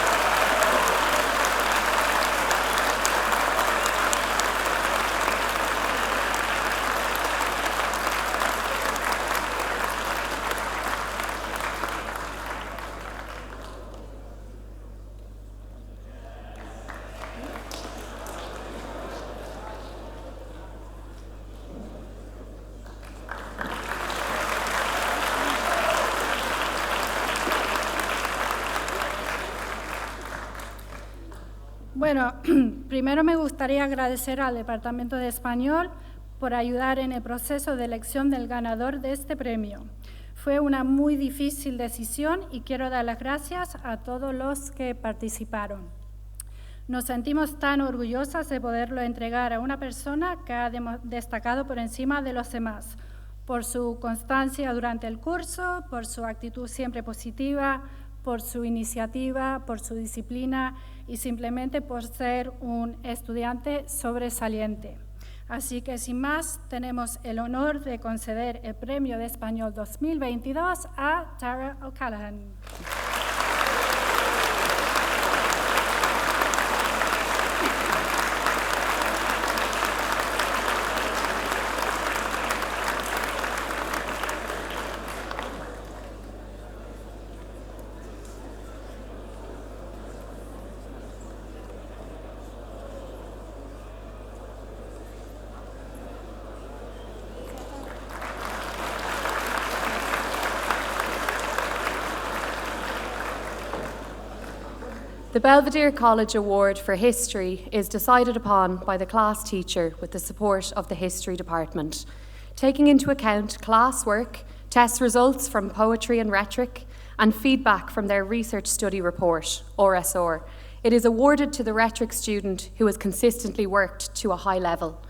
Bueno, primero me gustaría agradecer al Departamento de Español por ayudar en el proceso de elección del ganador de este premio. Fue una muy difícil decisión y quiero dar las gracias a todos los que participaron. Nos sentimos tan orgullosas de poderlo entregar a una persona que ha destacado por encima de los demás, por su constancia durante el curso, por su actitud siempre positiva, por su iniciativa, por su disciplina y simplemente por ser un estudiante sobresaliente. Así que sin más, tenemos el honor de conceder el Premio de Español 2022 a Tara O'Callaghan. The Belvedere College Award for History is decided upon by the class teacher with the support of the History Department. Taking into account class work, test results from poetry and rhetoric, and feedback from their research study report, RSR, it is awarded to the rhetoric student who has consistently worked to a high level.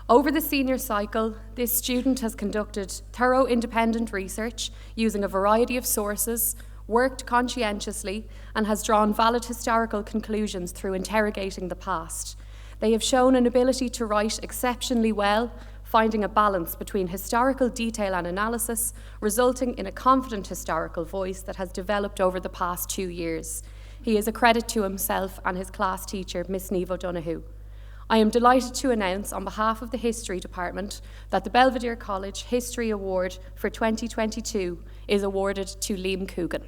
Over the senior cycle, this student has conducted thorough independent research using a variety of sources, worked conscientiously, and has drawn valid historical conclusions through interrogating the past. They have shown an ability to write exceptionally well, finding a balance between historical detail and analysis, resulting in a confident historical voice that has developed over the past 2 years. He is a credit to himself and his class teacher, Miss Niamh O'Donoghue. I am delighted to announce on behalf of the History Department that the Belvedere College History Award for 2022 is awarded to Liam Coogan.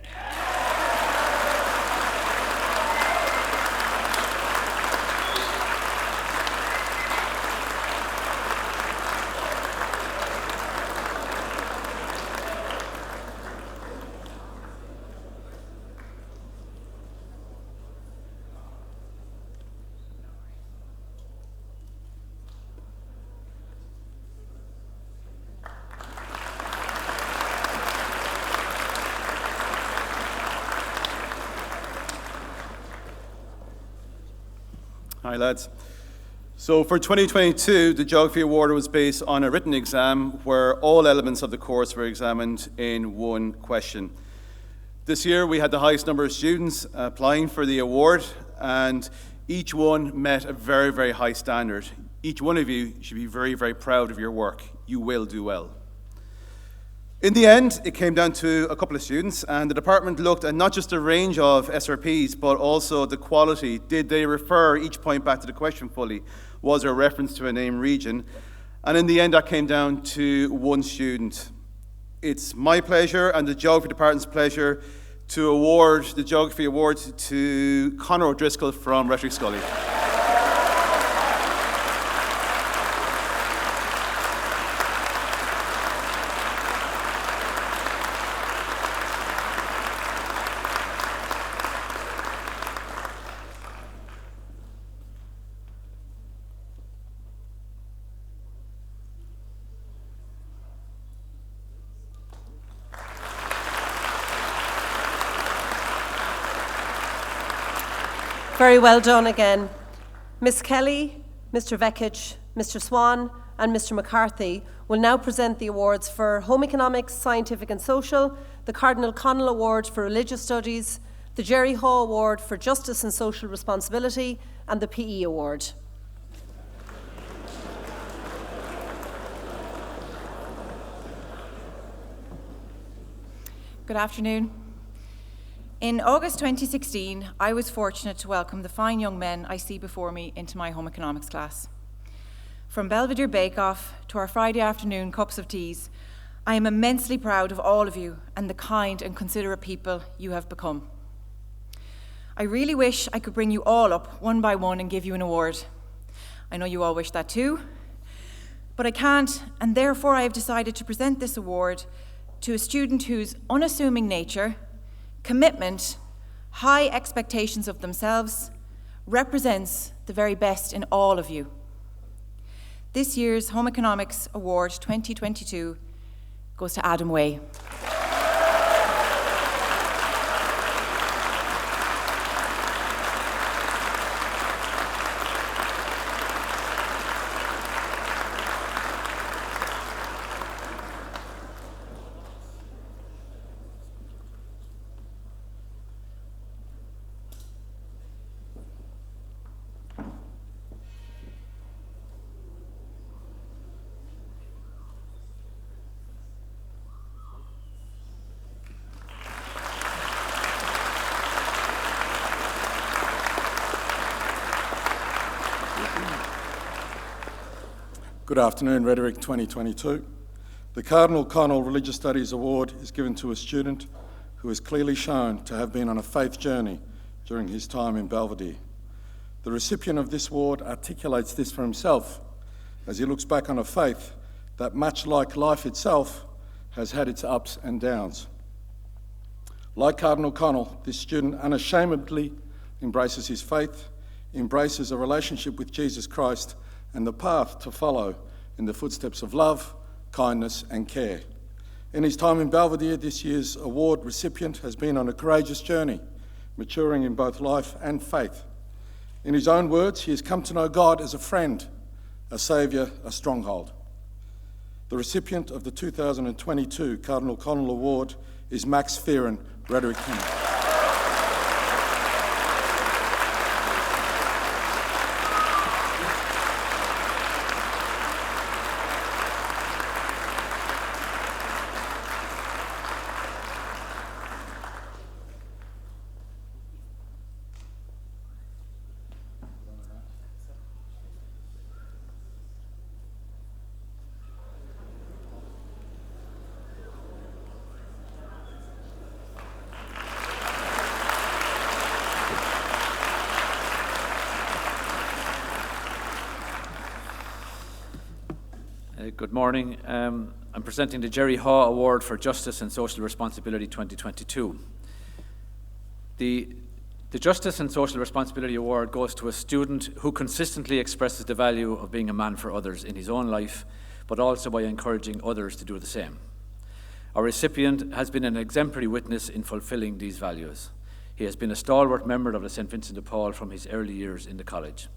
Hi, lads. So for 2022, the Geography Award was based on a written exam where all elements of the course were examined in one question. This year, we had the highest number of students applying for the award, and each one met a very, very high standard. Each one of you should be very, very proud of your work. You will do well. In the end, it came down to a couple of students, and the department looked at not just a range of SRPs, but also the quality. Did they refer each point back to the question fully? Was there a reference to a named region? And in the end, that came down to one student. It's my pleasure and the Geography Department's pleasure to award the Geography Award to Conor O'Driscoll from Rhetoric Scully. Very well done again. Ms. Kelly, Mr. Vekic, Mr. Swan, and Mr. McCarthy will now present the awards for Home Economics, Scientific and Social, the Cardinal Connell Award for Religious Studies, the Jerry Haw Award for Justice and Social Responsibility, and the PE Award. Good afternoon. In August 2016, I was fortunate to welcome the fine young men I see before me into my home economics class. From Belvedere Bake-Off to our Friday afternoon cups of teas, I am immensely proud of all of you and the kind and considerate people you have become. I really wish I could bring you all up one by one and give you an award. I know you all wish that too, but I can't, and therefore I have decided to present this award to a student whose unassuming nature, commitment, high expectations of themselves, represents the very best in all of you. This year's Home Economics Award 2022 goes to Adam Way. Good afternoon, Rhetoric 2022. The Cardinal Connell Religious Studies Award is given to a student who is clearly shown to have been on a faith journey during his time in Belvedere. The recipient of this award articulates this for himself as he looks back on a faith that, much like life itself, has had its ups and downs. Like Cardinal Connell, this student unashamedly embraces his faith, embraces a relationship with Jesus Christ and the path to follow in the footsteps of love, kindness and care. In his time in Belvedere, this year's award recipient has been on a courageous journey, maturing in both life and faith. In his own words, he has come to know God as a friend, a saviour, a stronghold. The recipient of the 2022 Cardinal Connell Award is Max Fearon, Rhetoric King. Good morning. I'm presenting the Jerry Haw Award for Justice and Social Responsibility 2022. The Justice and Social Responsibility Award goes to a student who consistently expresses the value of being a man for others in his own life, but also by encouraging others to do the same. Our recipient has been an exemplary witness in fulfilling these values. He has been a stalwart member of the St. Vincent de Paul from his early years in the college.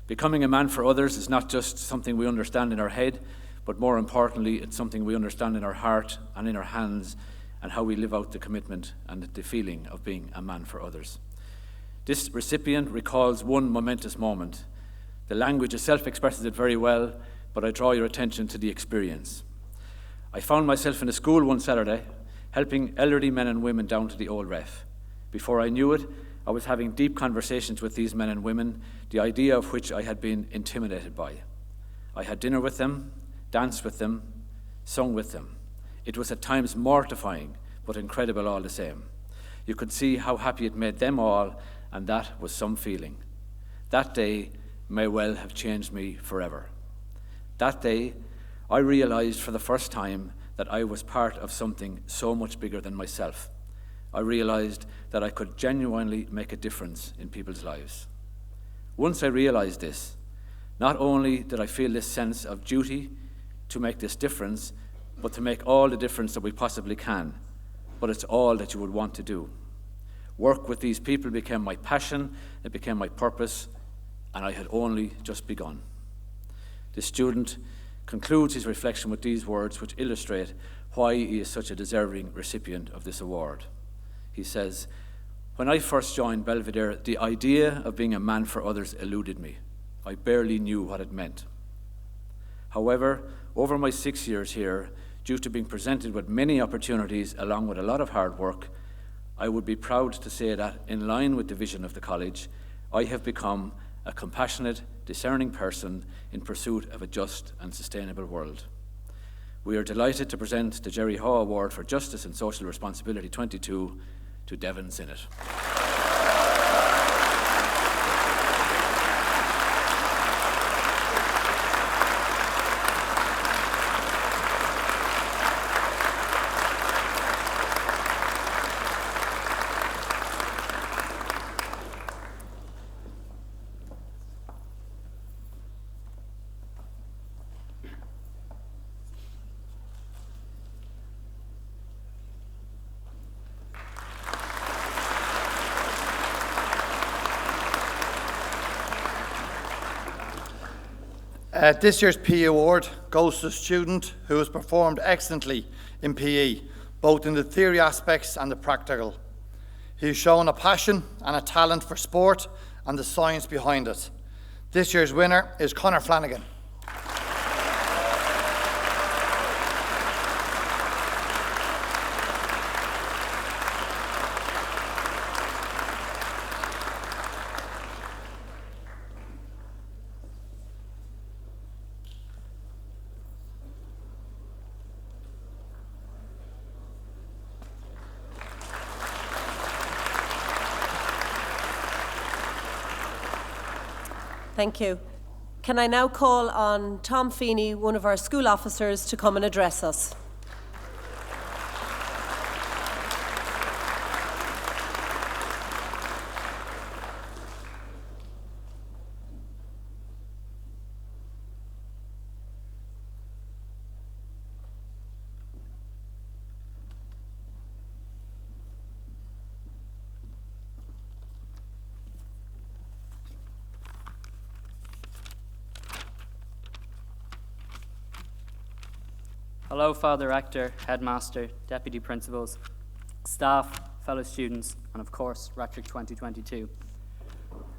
Becoming a man for others is not just something we understand in our head, but more importantly, it's something we understand in our heart and in our hands, and how we live out the commitment and the feeling of being a man for others. This recipient recalls one momentous moment. The language itself expresses it very well, but I draw your attention to the experience. I found myself in a school one Saturday, helping elderly men and women down to the old ref. Before I knew it, I was having deep conversations with these men and women, the idea of which I had been intimidated by. I had dinner with them, danced with them, sung with them. It was at times mortifying, but incredible all the same. You could see how happy it made them all, and that was some feeling. That day may well have changed me forever. That day, I realized for the first time that I was part of something so much bigger than myself. I realized that I could genuinely make a difference in people's lives. Once I realized this, not only did I feel this sense of duty to make this difference, but to make all the difference that we possibly can, but it's all that you would want to do. Work with these people became my passion, it became my purpose, and I had only just begun. The student concludes his reflection with these words, which illustrate why he is such a deserving recipient of this award. He says, "When I first joined Belvedere, the idea of being a man for others eluded me. I barely knew what it meant. However, over my 6 years here, due to being presented with many opportunities along with a lot of hard work, I would be proud to say that, in line with the vision of the college, I have become a compassionate, discerning person in pursuit of a just and sustainable world." We are delighted to present the Jerry Haw Award for Justice and Social Responsibility 22 to Devon Sinnott. This year's PE award goes to a student who has performed excellently in PE, both in the theory aspects and the practical. He has shown a passion and a talent for sport and the science behind it. This year's winner is Conor Flanagan. Thank you. Can I now call on Tom Feeney, one of our school officers, to come and address us? Hello, Father Rector, Headmaster, Deputy Principals, staff, fellow students, and of course, Rhetoric 2022.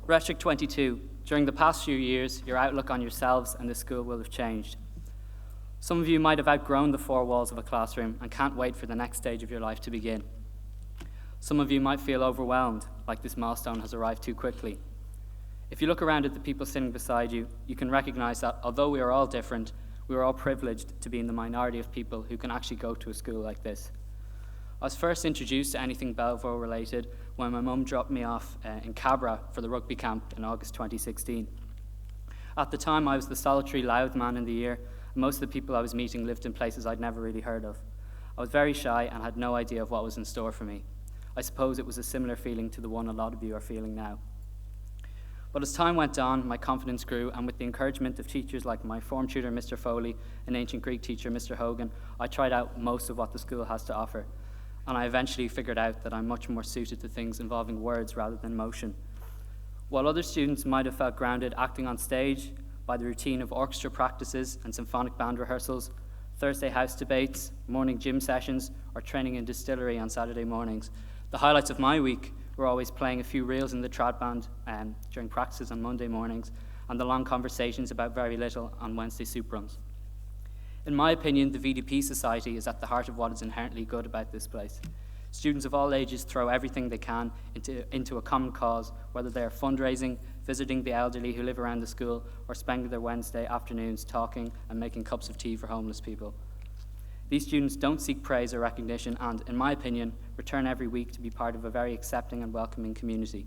Rhetoric 22, during the past few years, your outlook on yourselves and the school will have changed. Some of you might have outgrown the four walls of a classroom and can't wait for the next stage of your life to begin. Some of you might feel overwhelmed, like this milestone has arrived too quickly. If you look around at the people sitting beside you, you can recognize that although we are all different, we are all privileged to be in the minority of people who can actually go to a school like this. I was first introduced to anything Belvedere related when my mum dropped me off in Cabra for the rugby camp in August 2016. At the time, I was the solitary loud man in the year, and most of the people I was meeting lived in places I'd never really heard of. I was very shy and had no idea of what was in store for me. I suppose it was a similar feeling to the one a lot of you are feeling now. But as time went on, my confidence grew, and with the encouragement of teachers like my form tutor, Mr. Foley, and ancient Greek teacher, Mr. Hogan, I tried out most of what the school has to offer. And I eventually figured out that I'm much more suited to things involving words rather than motion. While other students might have felt grounded acting on stage by the routine of orchestra practices and symphonic band rehearsals, Thursday house debates, morning gym sessions, or training in distillery on Saturday mornings, the highlights of my week were always playing a few reels in the trad band during practices on Monday mornings, and the long conversations about very little on Wednesday soup runs. In my opinion, the VDP Society is at the heart of what is inherently good about this place. Students of all ages throw everything they can into a common cause, whether they are fundraising, visiting the elderly who live around the school, or spending their Wednesday afternoons talking and making cups of tea for homeless people. These students don't seek praise or recognition and, in my opinion, return every week to be part of a very accepting and welcoming community.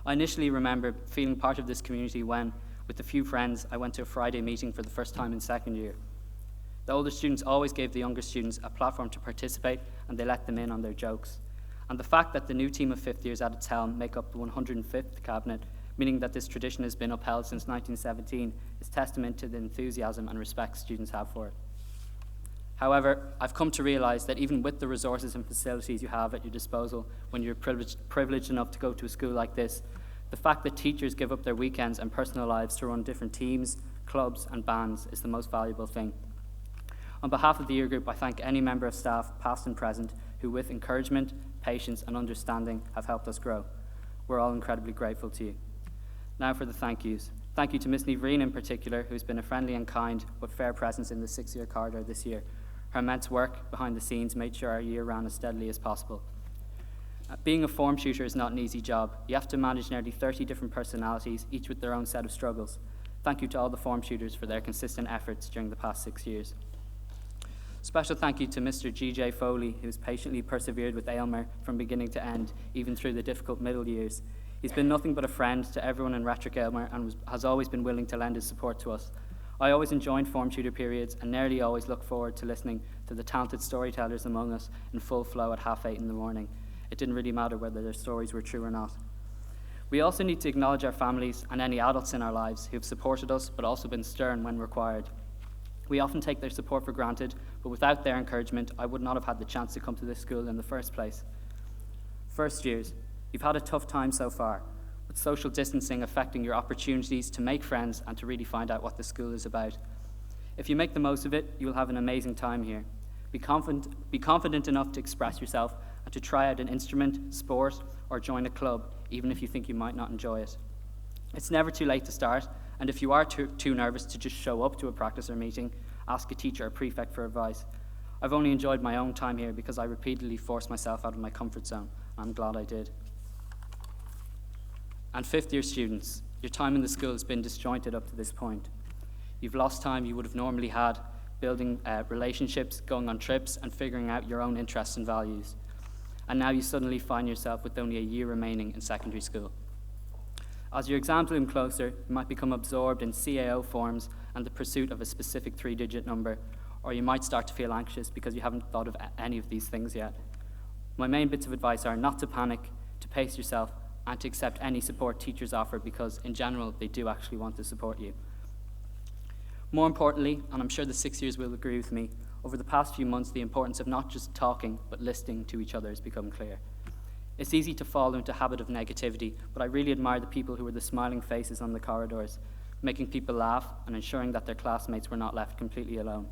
I initially remember feeling part of this community when, with a few friends, I went to a Friday meeting for the first time in second year. The older students always gave the younger students a platform to participate, and they let them in on their jokes. And the fact that the new team of fifth years at its helm make up the 105th cabinet, meaning that this tradition has been upheld since 1917, is testament to the enthusiasm and respect students have for it. However, I've come to realize that even with the resources and facilities you have at your disposal when you're privileged enough to go to a school like this, the fact that teachers give up their weekends and personal lives to run different teams, clubs, and bands is the most valuable thing. On behalf of the year group, I thank any member of staff, past and present, who with encouragement, patience, and understanding have helped us grow. We're all incredibly grateful to you. Now for the thank yous. Thank you to Miss Niverine in particular, who's been a friendly and kind but fair presence in the six-year corridor this year. Her immense work behind the scenes made sure our year ran as steadily as possible. Being a form tutor is not an easy job. You have to manage nearly 30 different personalities, each with their own set of struggles. Thank you to all the form tutors for their consistent efforts during the past 6 years. Special thank you to Mr. G.J. Foley, who's patiently persevered with Aylmer from beginning to end, even through the difficult middle years. He's been nothing but a friend to everyone in Rettrick Aylmer and has always been willing to lend his support to us. I always enjoyed form tutor periods and nearly always look forward to listening to the talented storytellers among us in full flow at 8:30 in the morning. It didn't really matter whether their stories were true or not. We also need to acknowledge our families and any adults in our lives who have supported us but also been stern when required. We often take their support for granted, but without their encouragement, I would not have had the chance to come to this school in the first place. First years, you've had a tough time so far, with social distancing affecting your opportunities to make friends and to really find out what the school is about. If you make the most of it, you will have an amazing time here. Be confident enough to express yourself and to try out an instrument, sport, or join a club, even if you think you might not enjoy it. It's never too late to start, and if you are too nervous to just show up to a practice or meeting, ask a teacher or prefect for advice. I've only enjoyed my own time here because I repeatedly forced myself out of my comfort zone. I'm glad I did. And fifth year students, your time in the school has been disjointed up to this point. You've lost time you would have normally had building relationships, going on trips, and figuring out your own interests and values. And now you suddenly find yourself with only a year remaining in secondary school. As your exams loom closer, you might become absorbed in CAO forms and the pursuit of a specific 3-digit number, or you might start to feel anxious because you haven't thought of any of these things yet. My main bits of advice are not to panic, to pace yourself, and to accept any support teachers offer because, in general, they do actually want to support you. More importantly, and I'm sure the 6 years will agree with me, over the past few months, the importance of not just talking, but listening to each other has become clear. It's easy to fall into a habit of negativity, but I really admire the people who were the smiling faces on the corridors, making people laugh and ensuring that their classmates were not left completely alone.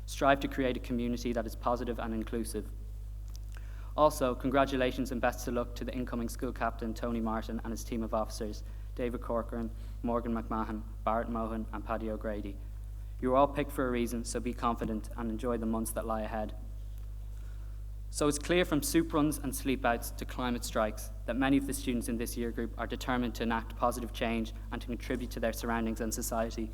Strive to create a community that is positive and inclusive. Also, congratulations and best of luck to the incoming school captain, Tony Martin, and his team of officers, David Corcoran, Morgan McMahon, Barrett Mohan, and Paddy O'Grady. You were all picked for a reason, so be confident and enjoy the months that lie ahead. So it's clear from soup runs and sleep-outs to climate strikes that many of the students in this year group are determined to enact positive change and to contribute to their surroundings and society.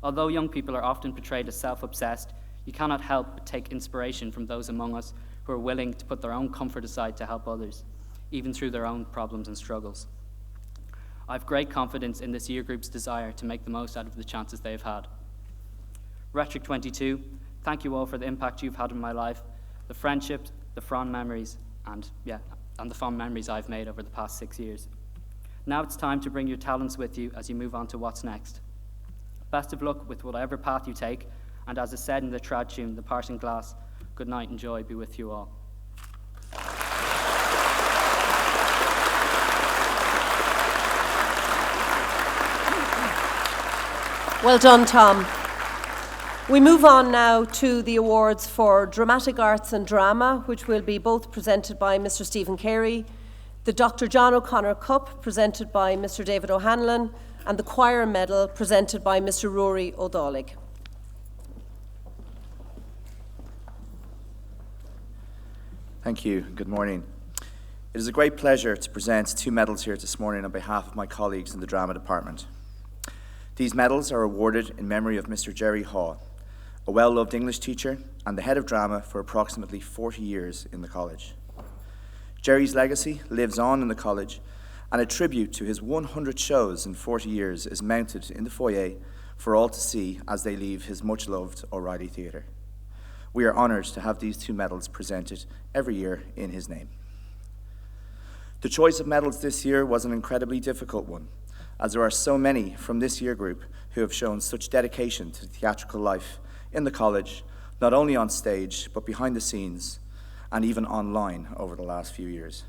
Although young people are often portrayed as self-obsessed, you cannot help but take inspiration from those among us who are willing to put their own comfort aside to help others, even through their own problems and struggles. I have great confidence in this year group's desire to make the most out of the chances they have had. Rettrick 22, thank you all for the impact you've had in my life, the friendships, the fond memories, and the fond memories I've made over the past 6 years. Now it's time to bring your talents with you as you move on to what's next. Best of luck with whatever path you take, and as is said in the trad tune, The Parting Glass, good night and joy be with you all. Well done, Tom. We move on now to the awards for Dramatic Arts and Drama, which will be both presented by Mr. Stephen Carey, the Dr. John O'Connor Cup, presented by Mr. David O'Hanlon, and the Choir Medal, presented by Mr. Rory O'Dollig. Thank you. Good morning. It is a great pleasure to present two medals here this morning on behalf of my colleagues in the Drama Department. These medals are awarded in memory of Mr. Jerry Haw, a well-loved English teacher and the head of drama for approximately 40 years in the college. Jerry's legacy lives on in the college, and a tribute to his 100 shows in 40 years is mounted in the foyer for all to see as they leave his much-loved O'Reilly Theatre. We are honoured to have these two medals presented every year in his name. The choice of medals this year was an incredibly difficult one, as there are so many from this year group who have shown such dedication to theatrical life in the college, not only on stage, but behind the scenes, and even online over the last few years.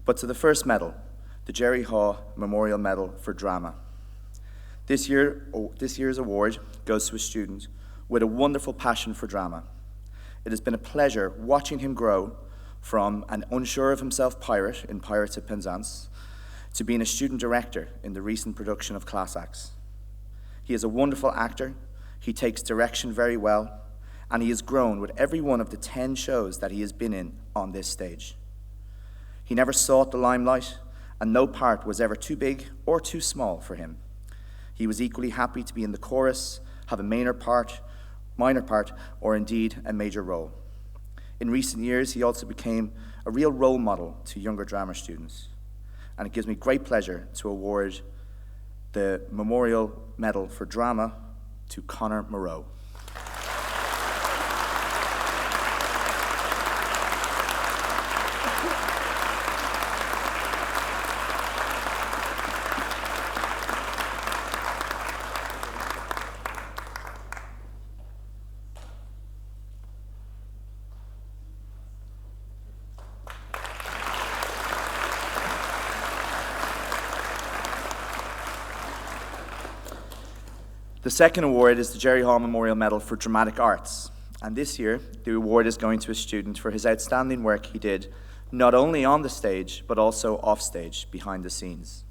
But to the first medal, the Jerry Haw Memorial Medal for Drama. This year's award goes to a student with a wonderful passion for drama. It has been a pleasure watching him grow from an unsure of himself pirate in Pirates of Penzance to being a student director in the recent production of Class Acts. He is a wonderful actor, he takes direction very well, and he has grown with every one of the 10 shows that he has been in on this stage. He never sought the limelight, and no part was ever too big or too small for him. He was equally happy to be in the chorus, have a minor part, or indeed a major role. In recent years, he also became a real role model to younger drama students, and it gives me great pleasure to award the Memorial Medal for Drama to Conor Moreau. The second award is the Jerry Haw Memorial Medal for Dramatic Arts, and this year the award is going to a student for his outstanding work he did not only on the stage but also off stage, behind the scenes.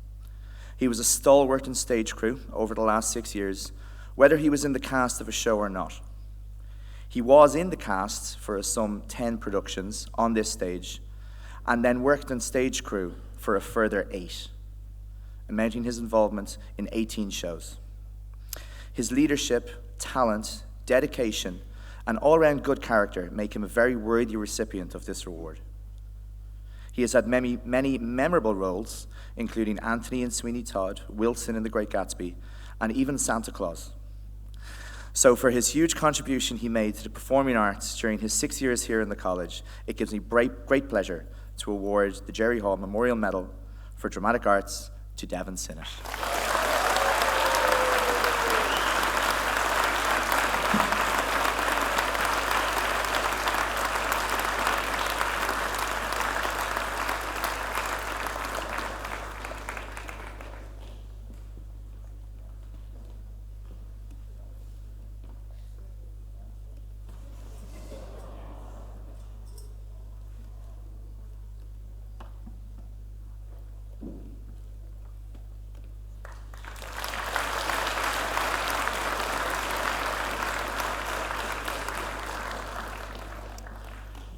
He was a stalwart in stage crew over the last 6 years, whether he was in the cast of a show or not. He was in the cast for some 10 productions on this stage, and then worked in stage crew for a further 8, amounting his involvement in 18 shows. His leadership, talent, dedication, and all-round good character make him a very worthy recipient of this award. He has had many memorable roles, including Anthony in Sweeney Todd, Wilson in The Great Gatsby, and even Santa Claus. So for his huge contribution he made to the performing arts during his 6 years here in the college, it gives me great pleasure to award the Jerry Haw Memorial Medal for Dramatic Arts to Devon Sinnott.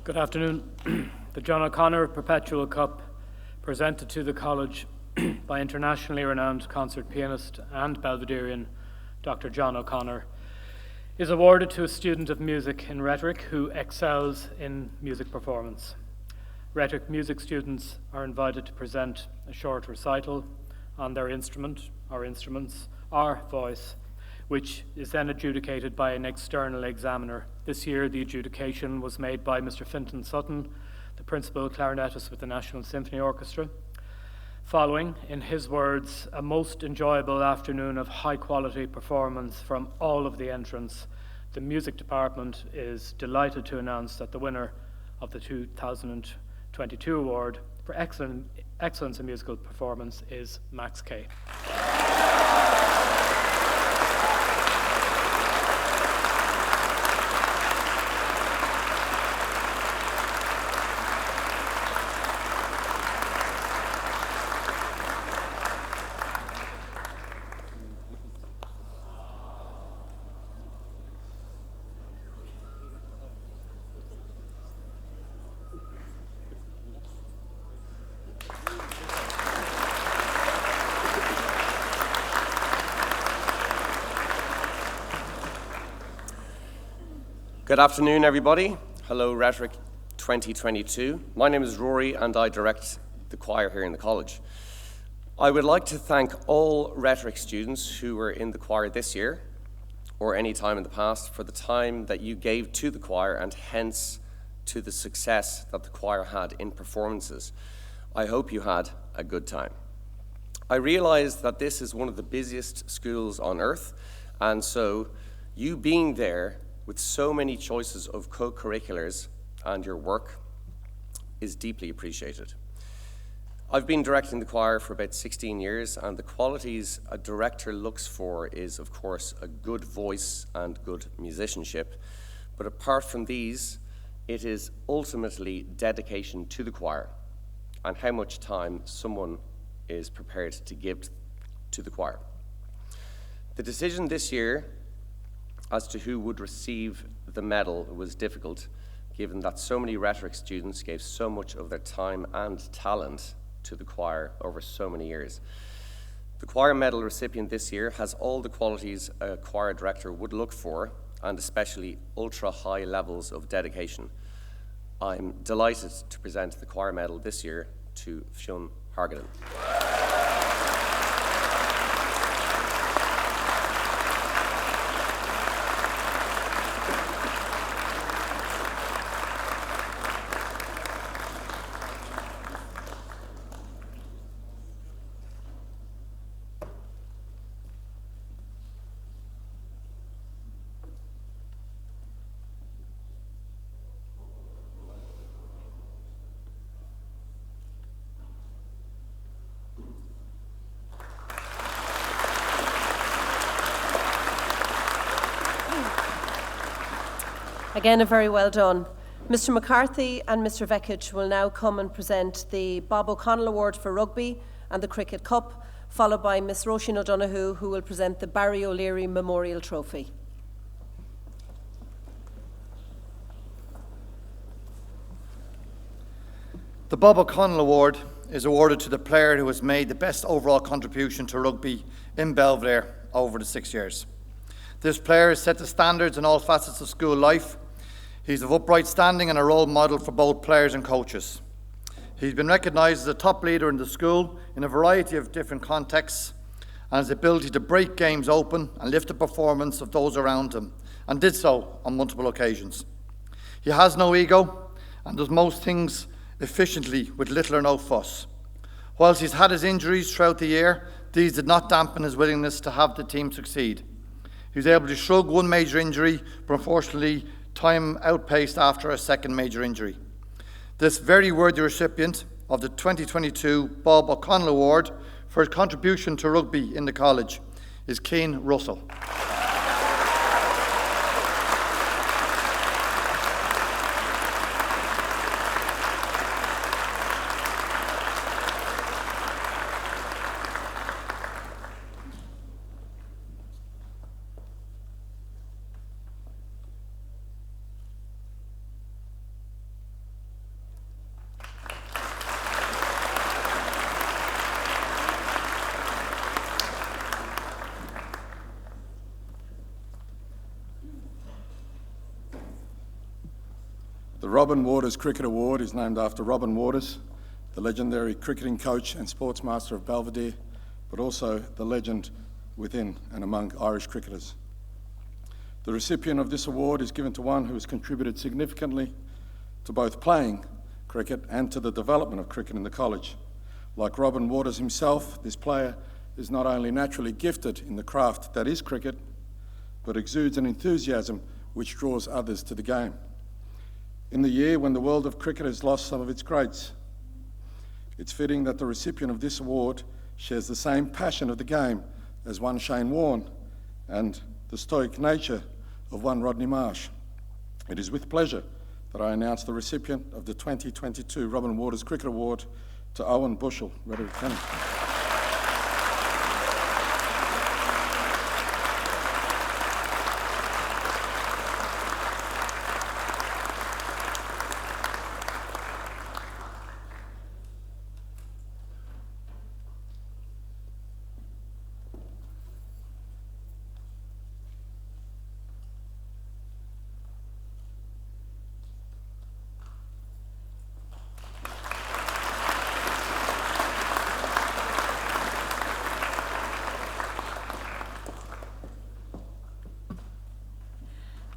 Good afternoon. The John O'Connor Perpetual Cup, presented to the college by internationally renowned concert pianist and Belvederean Dr. John O'Connor, is awarded to a student of music in rhetoric who excels in music performance. Rhetoric music students are invited to present a short recital on their instrument or instruments or voice, which is then adjudicated by an external examiner. This year, the adjudication was made by Mr. Finton Sutton, the principal clarinetist with the National Symphony Orchestra. Following, in his words, a most enjoyable afternoon of high-quality performance from all of the entrants, the music department is delighted to announce that the winner of the 2022 award for excellence in musical performance is Max Kay. Good afternoon, everybody. Hello, Rhetoric 2022. My name is Rory, and I direct the choir here in the college. I would like to thank all Rhetoric students who were in the choir this year, or any time in the past, for the time that you gave to the choir and hence to the success that the choir had in performances. I hope you had a good time. I realize that this is one of the busiest schools on earth, and so you being there with so many choices of co-curriculars and your work is deeply appreciated. I've been directing the choir for about 16 years, and the qualities a director looks for is, of course, a good voice and good musicianship. But apart from these, it is ultimately dedication to the choir and how much time someone is prepared to give to the choir. The decision this year as to who would receive the medal was difficult, given that so many Rhetoric students gave so much of their time and talent to the choir over so many years. The choir medal recipient this year has all the qualities a choir director would look for, and especially ultra-high levels of dedication. I'm delighted to present the choir medal this year to Fionn Hargaden. Again, a very well done. Mr. McCarthy and Mr. Vekic will now come and present the Bob O'Connell Award for Rugby and the Cricket Cup, followed by Miss Roisin O'Donoghue, who will present the Barry O'Leary Memorial Trophy. The Bob O'Connell Award is awarded to the player who has made the best overall contribution to rugby in Belvedere over the 6 years. This player has set the standards in all facets of school life. He's of upright standing and a role model for both players and coaches. He's been recognised as a top leader in the school in a variety of different contexts, and his ability to break games open and lift the performance of those around him, and did so on multiple occasions. He has no ego and does most things efficiently with little or no fuss. Whilst he's had his injuries throughout the year, these did not dampen his willingness to have the team succeed. He was able to shrug one major injury, but unfortunately time outpaced after a second major injury. This very worthy recipient of the 2022 Bob O'Connell Award for his contribution to rugby in the college is Cian Russell. The Robin Waters Cricket Award is named after Robin Waters, the legendary cricketing coach and sportsmaster of Belvedere, but also the legend within and among Irish cricketers. The recipient of this award is given to one who has contributed significantly to both playing cricket and to the development of cricket in the college. Like Robin Waters himself, this player is not only naturally gifted in the craft that is cricket, but exudes an enthusiasm which draws others to the game. In the year when the world of cricket has lost some of its greats, it's fitting that the recipient of this award shares the same passion of the game as one Shane Warne and the stoic nature of one Rodney Marsh. It is with pleasure that I announce the recipient of the 2022 Robin Waters Cricket Award to Owen Bushell, Rhetoric County.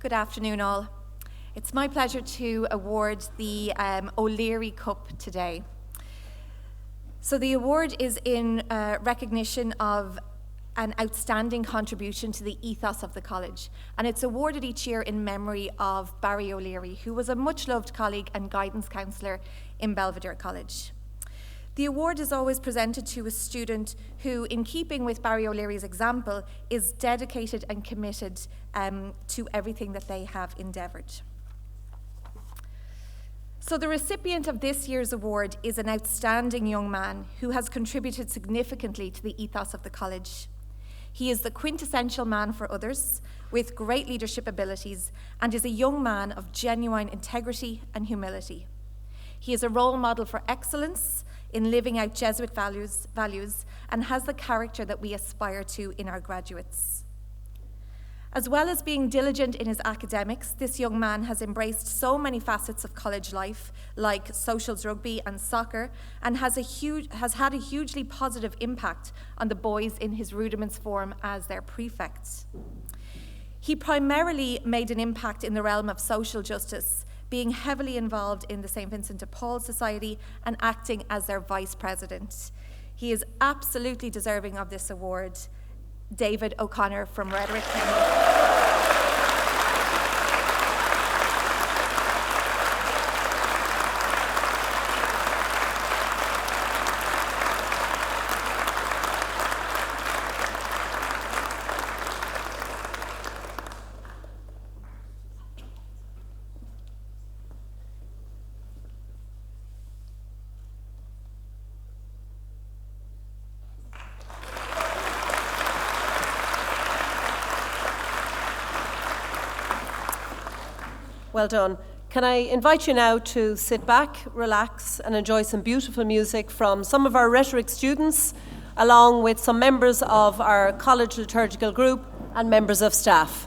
Good afternoon, all. It's my pleasure to award the O'Leary Cup today. So the award is in recognition of an outstanding contribution to the ethos of the college, and it's awarded each year in memory of Barry O'Leary, who was a much-loved colleague and guidance counsellor in Belvedere College. The award is always presented to a student who, in keeping with Barry O'Leary's example, is dedicated and committed to everything that they have endeavoured. So the recipient of this year's award is an outstanding young man who has contributed significantly to the ethos of the college. He is the quintessential man for others, with great leadership abilities, and is a young man of genuine integrity and humility. He is a role model for excellence in living out Jesuit values and has the character that we aspire to in our graduates. As well as being diligent in his academics, this young man has embraced so many facets of college life, like socials, rugby and soccer, and has had a hugely positive impact on the boys in his rudiments form as their prefects. He primarily made an impact in the realm of social justice, being heavily involved in the St. Vincent de Paul Society and acting as their vice president. He is absolutely deserving of this award. David O'Connor from Rhetoric, Canada. Well done. Can I invite you now to sit back, relax, and enjoy some beautiful music from some of our rhetoric students, along with some members of our college liturgical group and members of staff.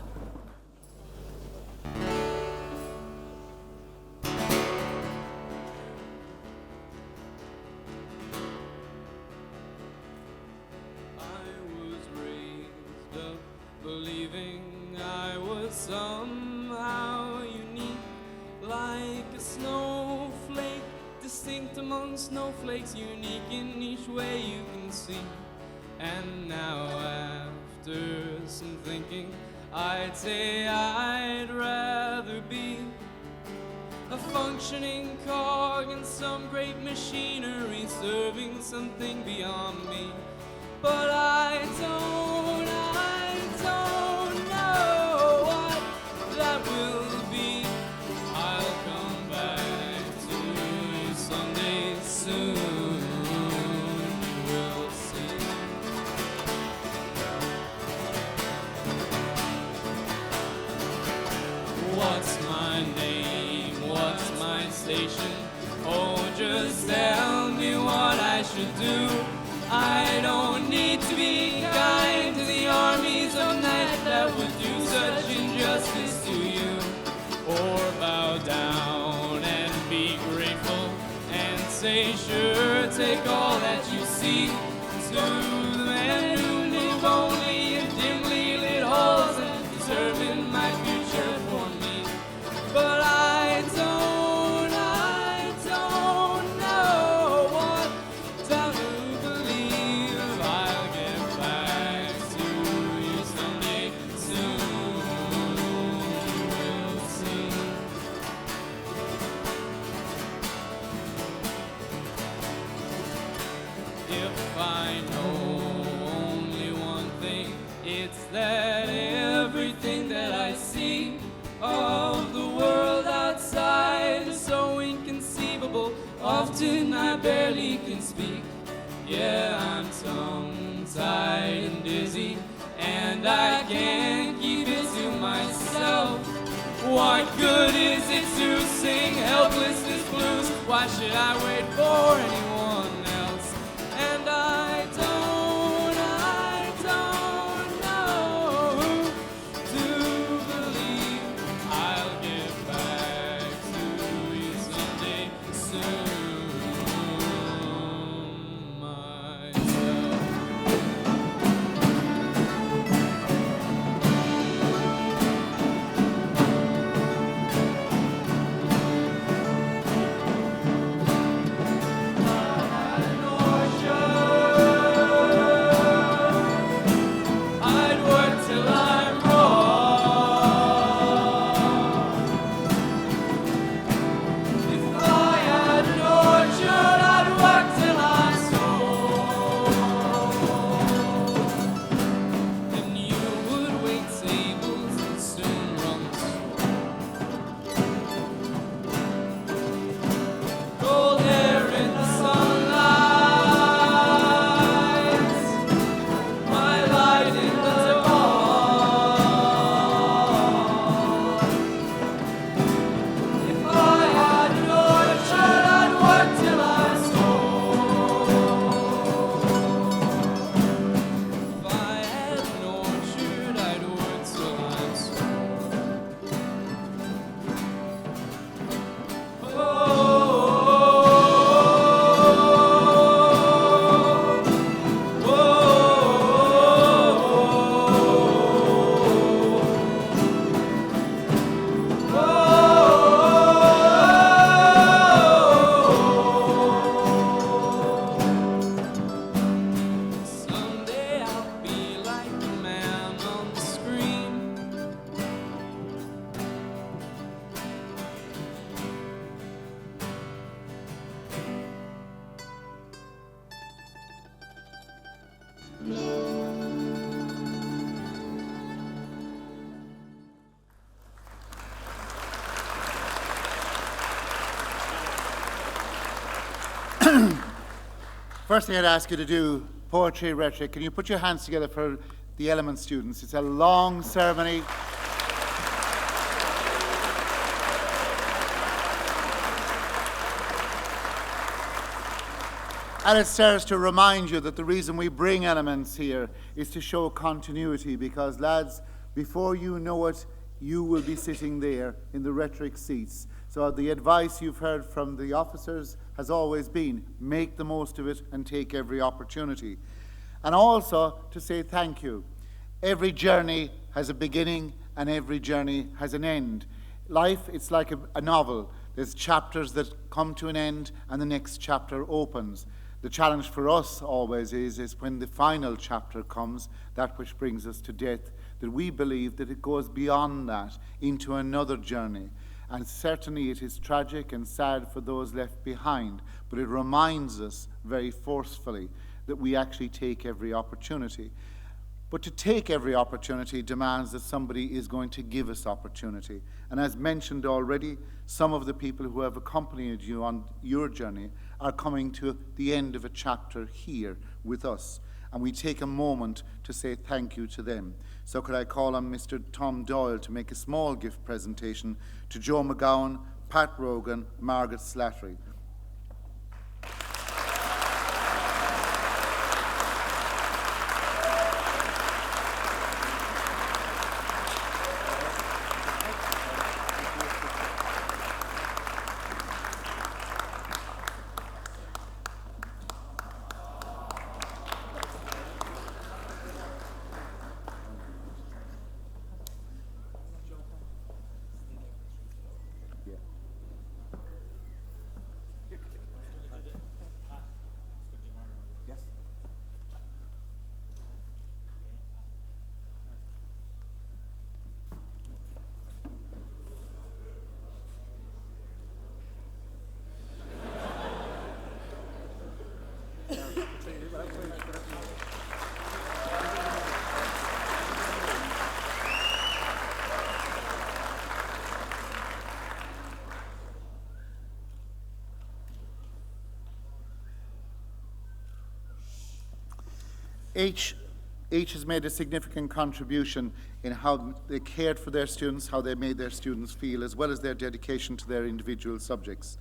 Snowflakes, unique in each way you can see. And now after some thinking, I'd say I'd rather be a functioning cog in some great machinery, serving something beyond me. But I don't know what that will be. I'll come back to you someday soon, you will see. What's my name? What's my station? Oh, just tell me what I should do. I don't need to be kind to the armies of night that would do such injustice to you, or bow down and be grateful and say, sure, take all that you see. To the men who live only in dimly lit halls and determine my future for me. But I don't know what time to believe. I'll get back to you someday soon, you will see. If I know only one thing, it's that everything that I see of the world outside is so inconceivable. Often I barely can speak. Yeah, I'm tongue-tied and dizzy, and I can't keep it to myself. What good is it to sing helplessness blues? Why should I wait for anyone else? And I don't know who to believe. I'll get back to you someday soon myself. First thing I'd ask you to do, poetry, rhetoric, can you put your hands together for the Element students? It's a long ceremony. And it serves to remind you that the reason we bring Elements here is to show continuity, because, lads, before you know it, you will be sitting there in the rhetoric seats. So the advice you've heard from the officers has always been, make the most of it and take every opportunity. And also to say thank you. Every journey has a beginning and every journey has an end. Life, it's like a novel. There's chapters that come to an end and the next chapter opens. The challenge for us always is when the final chapter comes, that which brings us to death, that we believe that it goes beyond that into another journey. And certainly it is tragic and sad for those left behind, but it reminds us very forcefully that we actually take every opportunity. But to take every opportunity demands that somebody is going to give us opportunity. And as mentioned already, some of the people who have accompanied you on your journey are coming to the end of a chapter here with us. And we take a moment to say thank you to them. So could I call on Mr. Tom Doyle to make a small gift presentation to Joe McGowan, Pat Rogan, Margaret Slattery. Each has made a significant contribution in how they cared for their students, how they made their students feel, as well as their dedication to their individual subjects.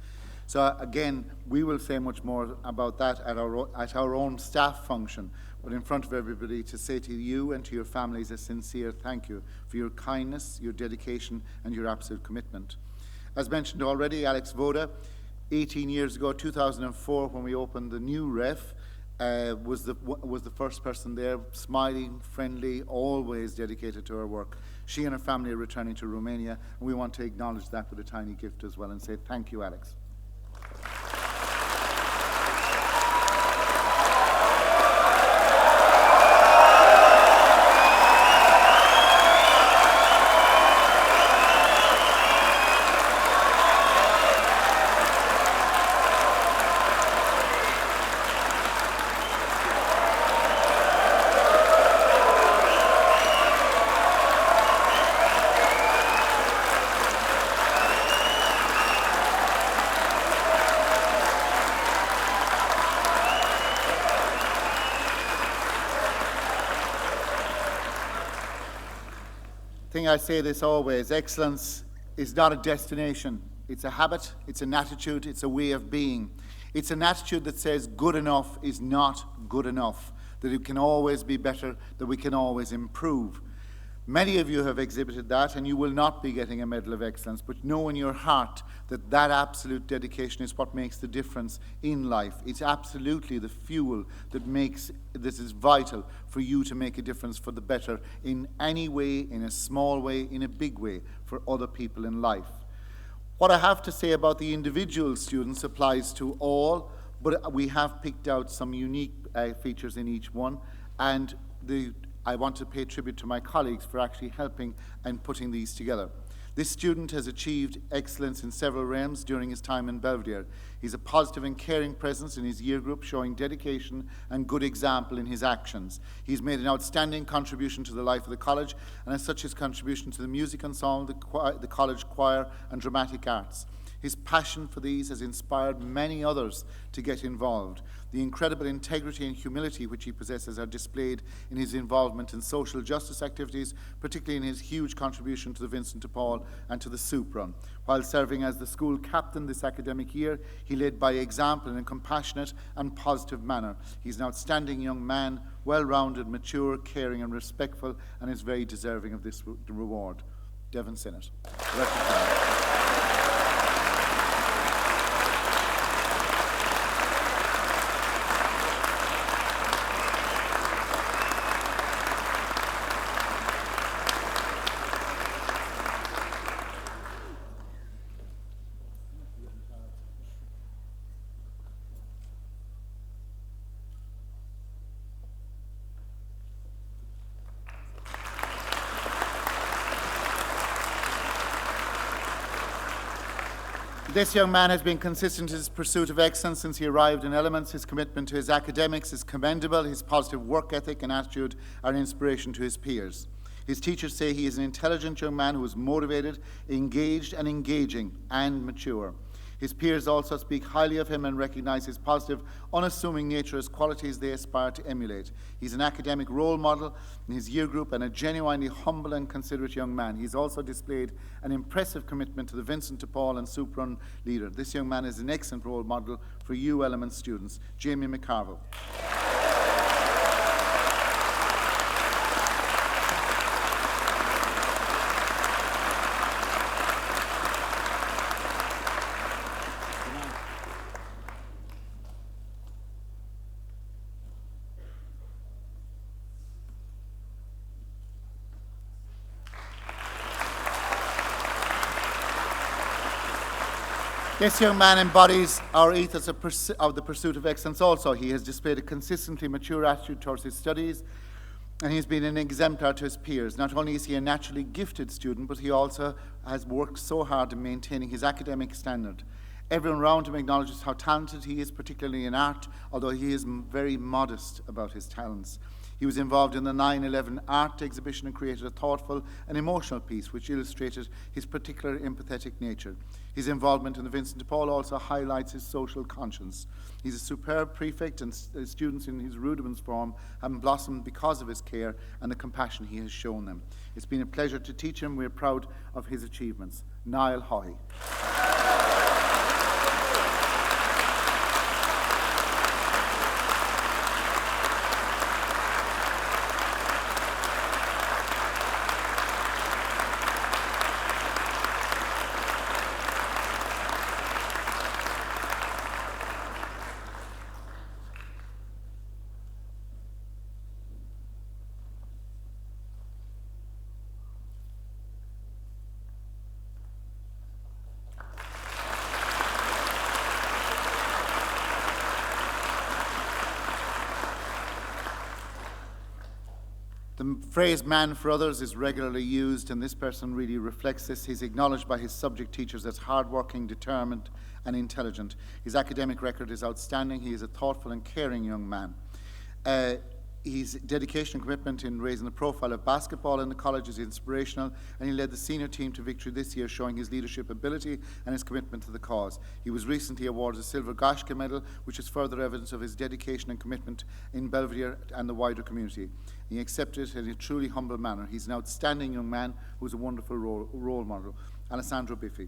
So again, we will say much more about that at our own staff function, but in front of everybody to say to you and to your families a sincere thank you for your kindness, your dedication, and your absolute commitment. As mentioned already, Alex Voda, 18 years ago, 2004, when we opened the new ref, was the first person there, smiling, friendly, always dedicated to her work. She and her family are returning to Romania, and we want to acknowledge that with a tiny gift as well and say thank you, Alex. I say this always, excellence is not a destination. It's a habit, it's an attitude, it's a way of being. It's an attitude that says good enough is not good enough, that it can always be better, that we can always improve. Many of you have exhibited that, and you will not be getting a Medal of Excellence, but know in your heart that that absolute dedication is what makes the difference in life. It's absolutely the fuel that makes this is vital for you to make a difference for the better in any way, in a small way, in a big way, for other people in life. What I have to say about the individual students applies to all, but we have picked out some unique features in each one, and I want to pay tribute to my colleagues for actually helping and putting these together. This student has achieved excellence in several realms during his time in Belvedere. He's a positive and caring presence in his year group, showing dedication and good example in his actions. He's made an outstanding contribution to the life of the college, and as such his contribution to the music ensemble, the college choir and dramatic arts. His passion for these has inspired many others to get involved. The incredible integrity and humility which he possesses are displayed in his involvement in social justice activities, particularly in his huge contribution to the Vincent de Paul and to the Soup Run. While serving as the school captain this academic year, he led by example in a compassionate and positive manner. He's an outstanding young man, well-rounded, mature, caring and respectful, and is very deserving of this reward. Devon Sinnott. This young man has been consistent in his pursuit of excellence since he arrived in Elements. His commitment to his academics is commendable. His positive work ethic and attitude are an inspiration to his peers. His teachers say he is an intelligent young man who is motivated, engaged and engaging, and mature. His peers also speak highly of him and recognize his positive, unassuming nature as qualities they aspire to emulate. He's an academic role model in his year group and a genuinely humble and considerate young man. He's also displayed an impressive commitment to the Vincent de Paul and Soup Run leader. This young man is an excellent role model for you Elements students. Jamie McCarville. This young man embodies our ethos of the pursuit of excellence also. He has displayed a consistently mature attitude towards his studies, and he's been an exemplar to his peers. Not only is he a naturally gifted student, but he also has worked so hard in maintaining his academic standard. Everyone around him acknowledges how talented he is, particularly in art, although he is very modest about his talents. He was involved in the 9/11 art exhibition and created a thoughtful and emotional piece which illustrated his particular empathetic nature. His involvement in the Vincent de Paul also highlights his social conscience. He's a superb prefect, and students in his rudiments form have blossomed because of his care and the compassion he has shown them. It's been a pleasure to teach him. We're proud of his achievements. Niall Haughey. The phrase man for others is regularly used, and this person really reflects this. He's acknowledged by his subject teachers as hardworking, determined, and intelligent. His academic record is outstanding. He is a thoughtful and caring young man. His dedication and commitment in raising the profile of basketball in the college is inspirational, and he led the senior team to victory this year, showing his leadership ability and his commitment to the cause. He was recently awarded a Silver Gashka Medal, which is further evidence of his dedication and commitment in Belvedere and the wider community. He accepted it in a truly humble manner. He's an outstanding young man who is a wonderful role model. Alessandro Biffi.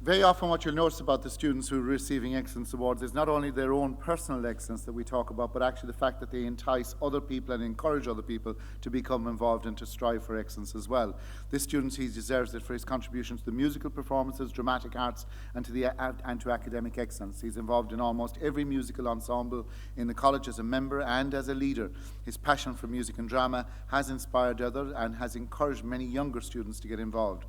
Very often what you'll notice about the students who are receiving excellence awards is not only their own personal excellence that we talk about, but actually the fact that they entice other people and encourage other people to become involved and to strive for excellence as well. This student, he deserves it for his contribution to the musical performances, dramatic arts, and to academic excellence. He's involved in almost every musical ensemble in the college as a member and as a leader. His passion for music and drama has inspired others and has encouraged many younger students to get involved.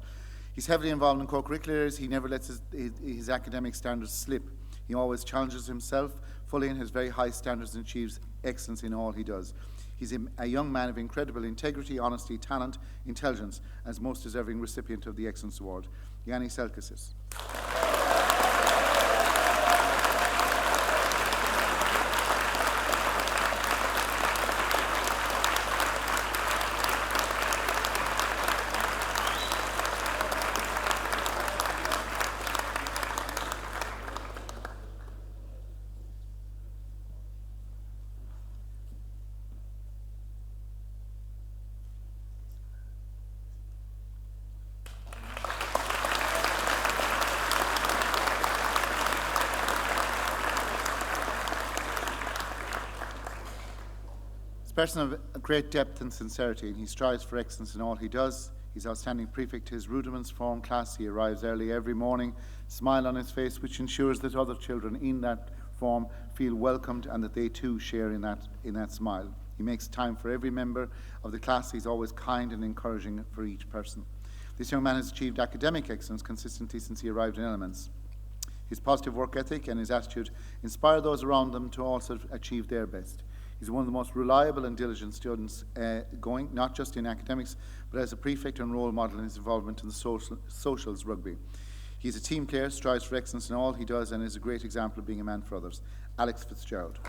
He's heavily involved in co-curricular areas. He never lets his academic standards slip. He always challenges himself fully and has very high standards and achieves excellence in all he does. He's a young man of incredible integrity, honesty, talent, intelligence, as most deserving recipient of the Excellence Award, Yannis Selkasis. A person of great depth and sincerity, and he strives for excellence in all he does. He's outstanding prefect to his rudiments form class. He arrives early every morning, smile on his face, which ensures that other children in that form feel welcomed and that they too share in that smile. He makes time for every member of the class. He's always kind and encouraging for each person. This young man has achieved academic excellence consistently since he arrived in Elements. His positive work ethic and his attitude inspire those around them to also achieve their best. He's one of the most reliable and diligent students going, not just in academics, but as a prefect and role model in his involvement in the socials rugby. He's a team player, strives for excellence in all he does, and is a great example of being a man for others. Alex Fitzgerald.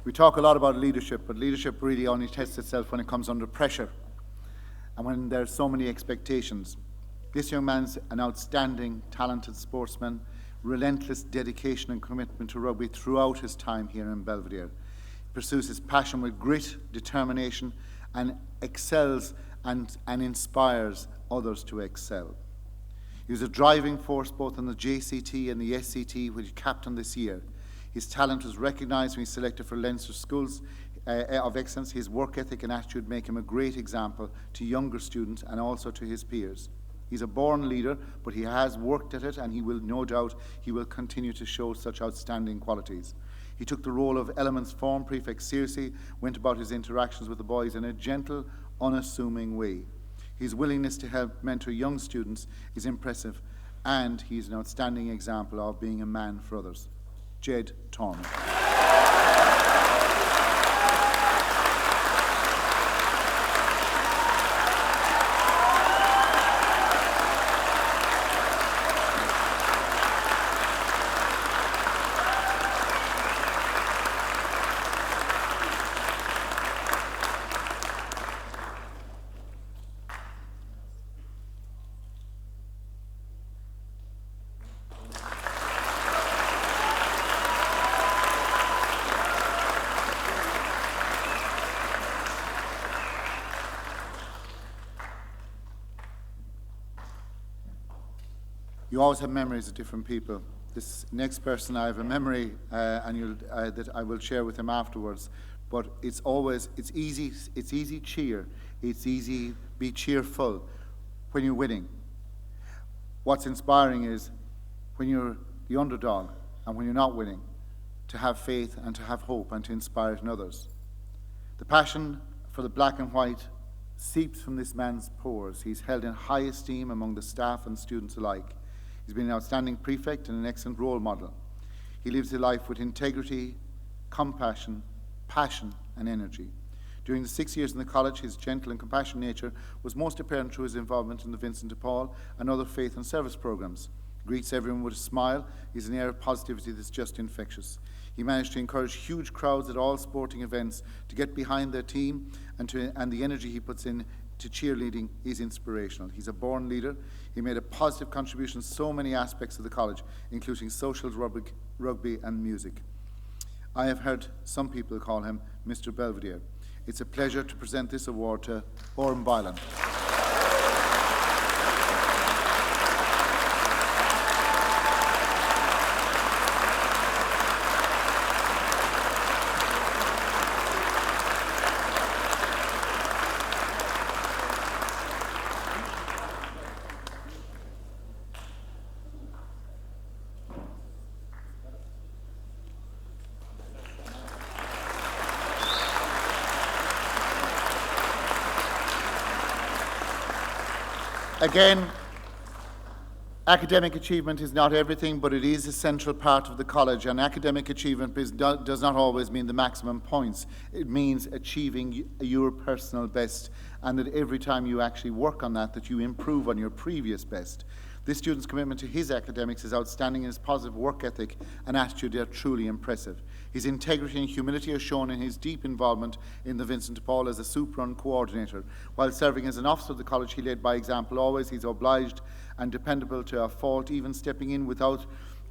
We talk a lot about leadership, but leadership really only tests itself when it comes under pressure and when there's so many expectations. This young man's an outstanding, talented sportsman, relentless dedication and commitment to rugby throughout his time here in Belvedere. He pursues his passion with grit, determination, and excels and inspires others to excel. He was a driving force both in the JCT and the SCT, which he captained this year. His talent was recognised when he was selected for Leinster Schools of Excellence. His work ethic and attitude make him a great example to younger students and also to his peers. He's a born leader, but he has worked at it, and he will, no doubt, he will continue to show such outstanding qualities. He took the role of Elements Form Prefect seriously, went about his interactions with the boys in a gentle, unassuming way. His willingness to help mentor young students is impressive, and he's an outstanding example of being a man for others. Jed Torman. You always have memories of different people. This next person, I have a memory that I will share with him afterwards. But it's easy cheer. It's easy be cheerful when you're winning. What's inspiring is when you're the underdog and when you're not winning, to have faith and to have hope and to inspire it in others. The passion for the black and white seeps from this man's pores. He's held in high esteem among the staff and students alike. He's been an outstanding prefect and an excellent role model. He lives his life with integrity, compassion, passion, and energy. During the 6 years in the college, his gentle and compassionate nature was most apparent through his involvement in the Vincent de Paul and other faith and service programs. He greets everyone with a smile. He has an air of positivity that's just infectious. He managed to encourage huge crowds at all sporting events to get behind their team, and the energy he puts in to cheerleading is inspirational. He's a born leader. He made a positive contribution in so many aspects of the college, including social rugby and music. I have heard some people call him Mr. Belvedere. It's a pleasure to present this award to Oran Boylan. Again, academic achievement is not everything, but it is a central part of the college, and academic achievement does not always mean the maximum points. It means achieving your personal best, and that every time you actually work on that you improve on your previous best. This student's commitment to his academics is outstanding, and his positive work ethic and attitude are truly impressive. His integrity and humility are shown in his deep involvement in the Vincent de Paul as a super-run coordinator. While serving as an officer of the college, he led by example always. He's obliged and dependable to a fault, even stepping in without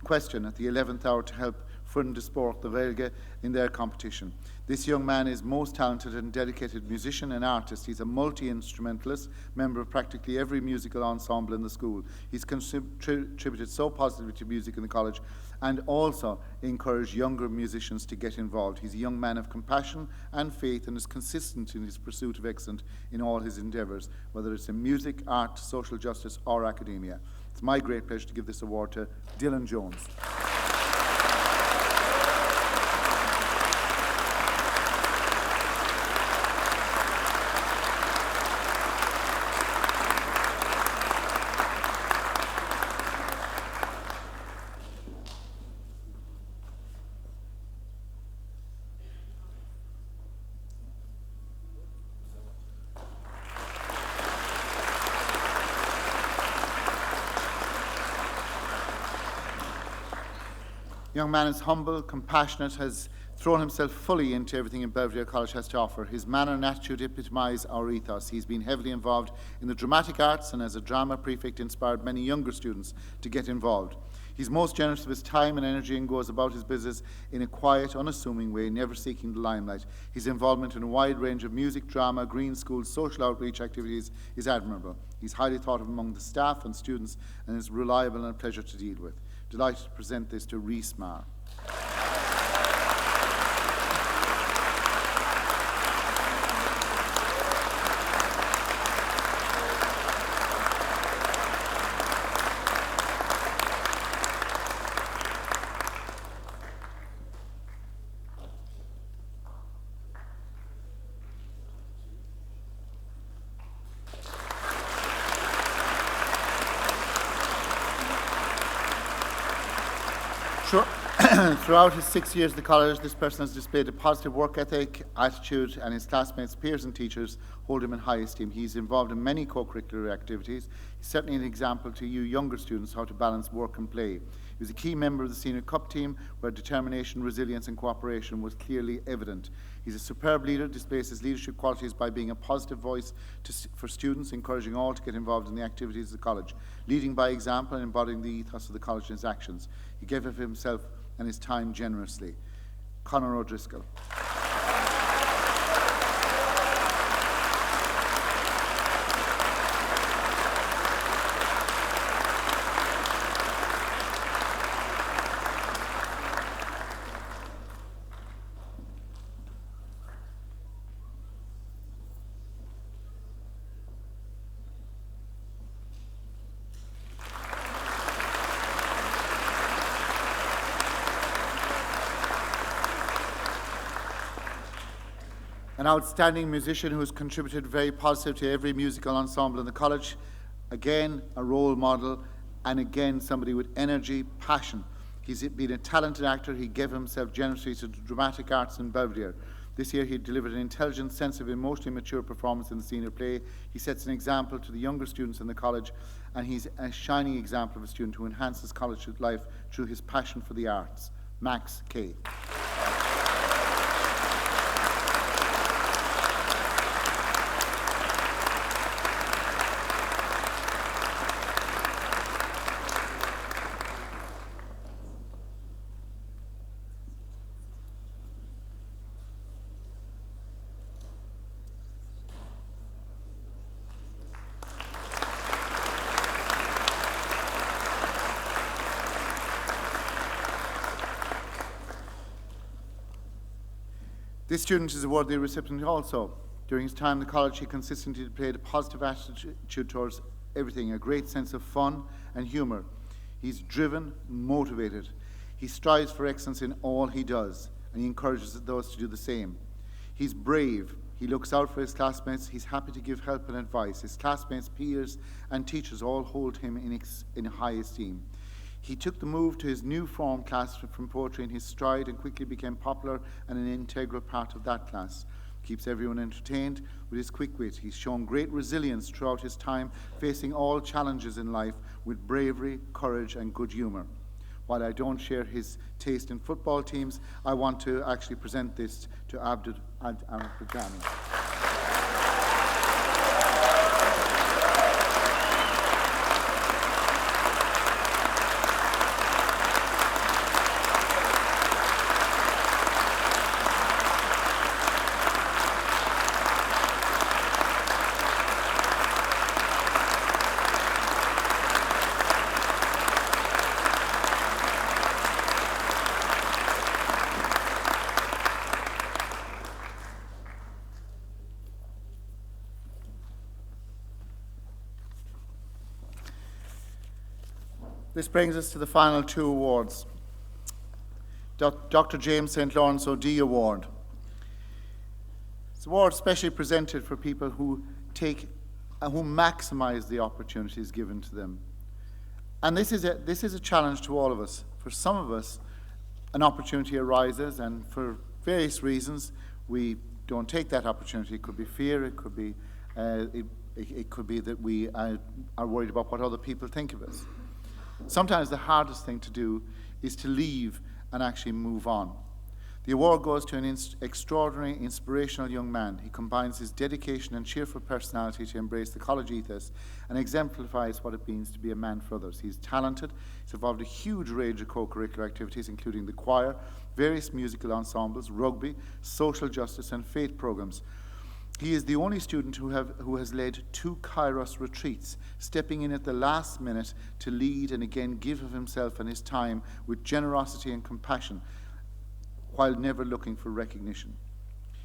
question at the 11th hour to help Fund de Sport, the Gaeilge, in their competition. This young man is most talented and dedicated musician and artist. He's a multi-instrumentalist, member of practically every musical ensemble in the school. He's contributed so positively to music in the college and also encouraged younger musicians to get involved. He's a young man of compassion and faith and is consistent in his pursuit of excellence in all his endeavours, whether it's in music, art, social justice or academia. It's my great pleasure to give this award to Dylan Jones. Young man is humble, compassionate, has thrown himself fully into everything in Belvedere College has to offer. His manner and attitude epitomise our ethos. He's been heavily involved in the dramatic arts and as a drama prefect inspired many younger students to get involved. He's most generous of his time and energy and goes about his business in a quiet, unassuming way, never seeking the limelight. His involvement in a wide range of music, drama, green schools, social outreach activities is admirable. He's highly thought of among the staff and students and is reliable and a pleasure to deal with. Delighted to present this to Rhys Marr. Throughout his 6 years at the college, this person has displayed a positive work ethic, attitude, and his classmates, peers, and teachers hold him in high esteem. He's involved in many co-curricular activities. He's certainly an example to you younger students how to balance work and play. He was a key member of the Senior Cup team, where determination, resilience, and cooperation was clearly evident. He's a superb leader, displays his leadership qualities by being a positive voice for students, encouraging all to get involved in the activities of the college, leading by example and embodying the ethos of the college in his actions. He gave of himself and his time generously. Conor O'Driscoll. An outstanding musician who has contributed very positively to every musical ensemble in the college. Again, a role model, and again, somebody with energy, passion. He's been a talented actor. He gave himself generously to the dramatic arts in Belvedere. This year, he delivered an intelligent, sensitive, emotionally mature performance in the senior play. He sets an example to the younger students in the college, and he's a shining example of a student who enhances college life through his passion for the arts. Max Kay. This student is a worthy recipient also. During his time in the college, he consistently displayed a positive attitude towards everything, a great sense of fun and humour. He's driven, motivated. He strives for excellence in all he does, and he encourages those to do the same. He's brave. He looks out for his classmates. He's happy to give help and advice. His classmates, peers, and teachers all hold him in high esteem. He took the move to his new form class from poetry in his stride and quickly became popular and an integral part of that class. Keeps everyone entertained with his quick wit. He's shown great resilience throughout his time, facing all challenges in life with bravery, courage, and good humour. While I don't share his taste in football teams, I want to actually present this to Abdul Jami. This brings us to the final two awards. Dr. James St. Lawrence O'D Award. It's an award specially presented for people who maximize the opportunities given to them. And this is a challenge to all of us. For some of us, an opportunity arises, and for various reasons, we don't take that opportunity. It could be fear, it could be that we are worried about what other people think of us. Sometimes the hardest thing to do is to leave and actually move on. The award goes to an extraordinary, inspirational young man. He combines his dedication and cheerful personality to embrace the college ethos and exemplifies what it means to be a man for others. He's talented. He's involved in a huge range of co-curricular activities, including the choir, various musical ensembles, rugby, social justice, and faith programs. He is the only student who has led 2 Kairos retreats, stepping in at the last minute to lead and again give of himself and his time with generosity and compassion, while never looking for recognition.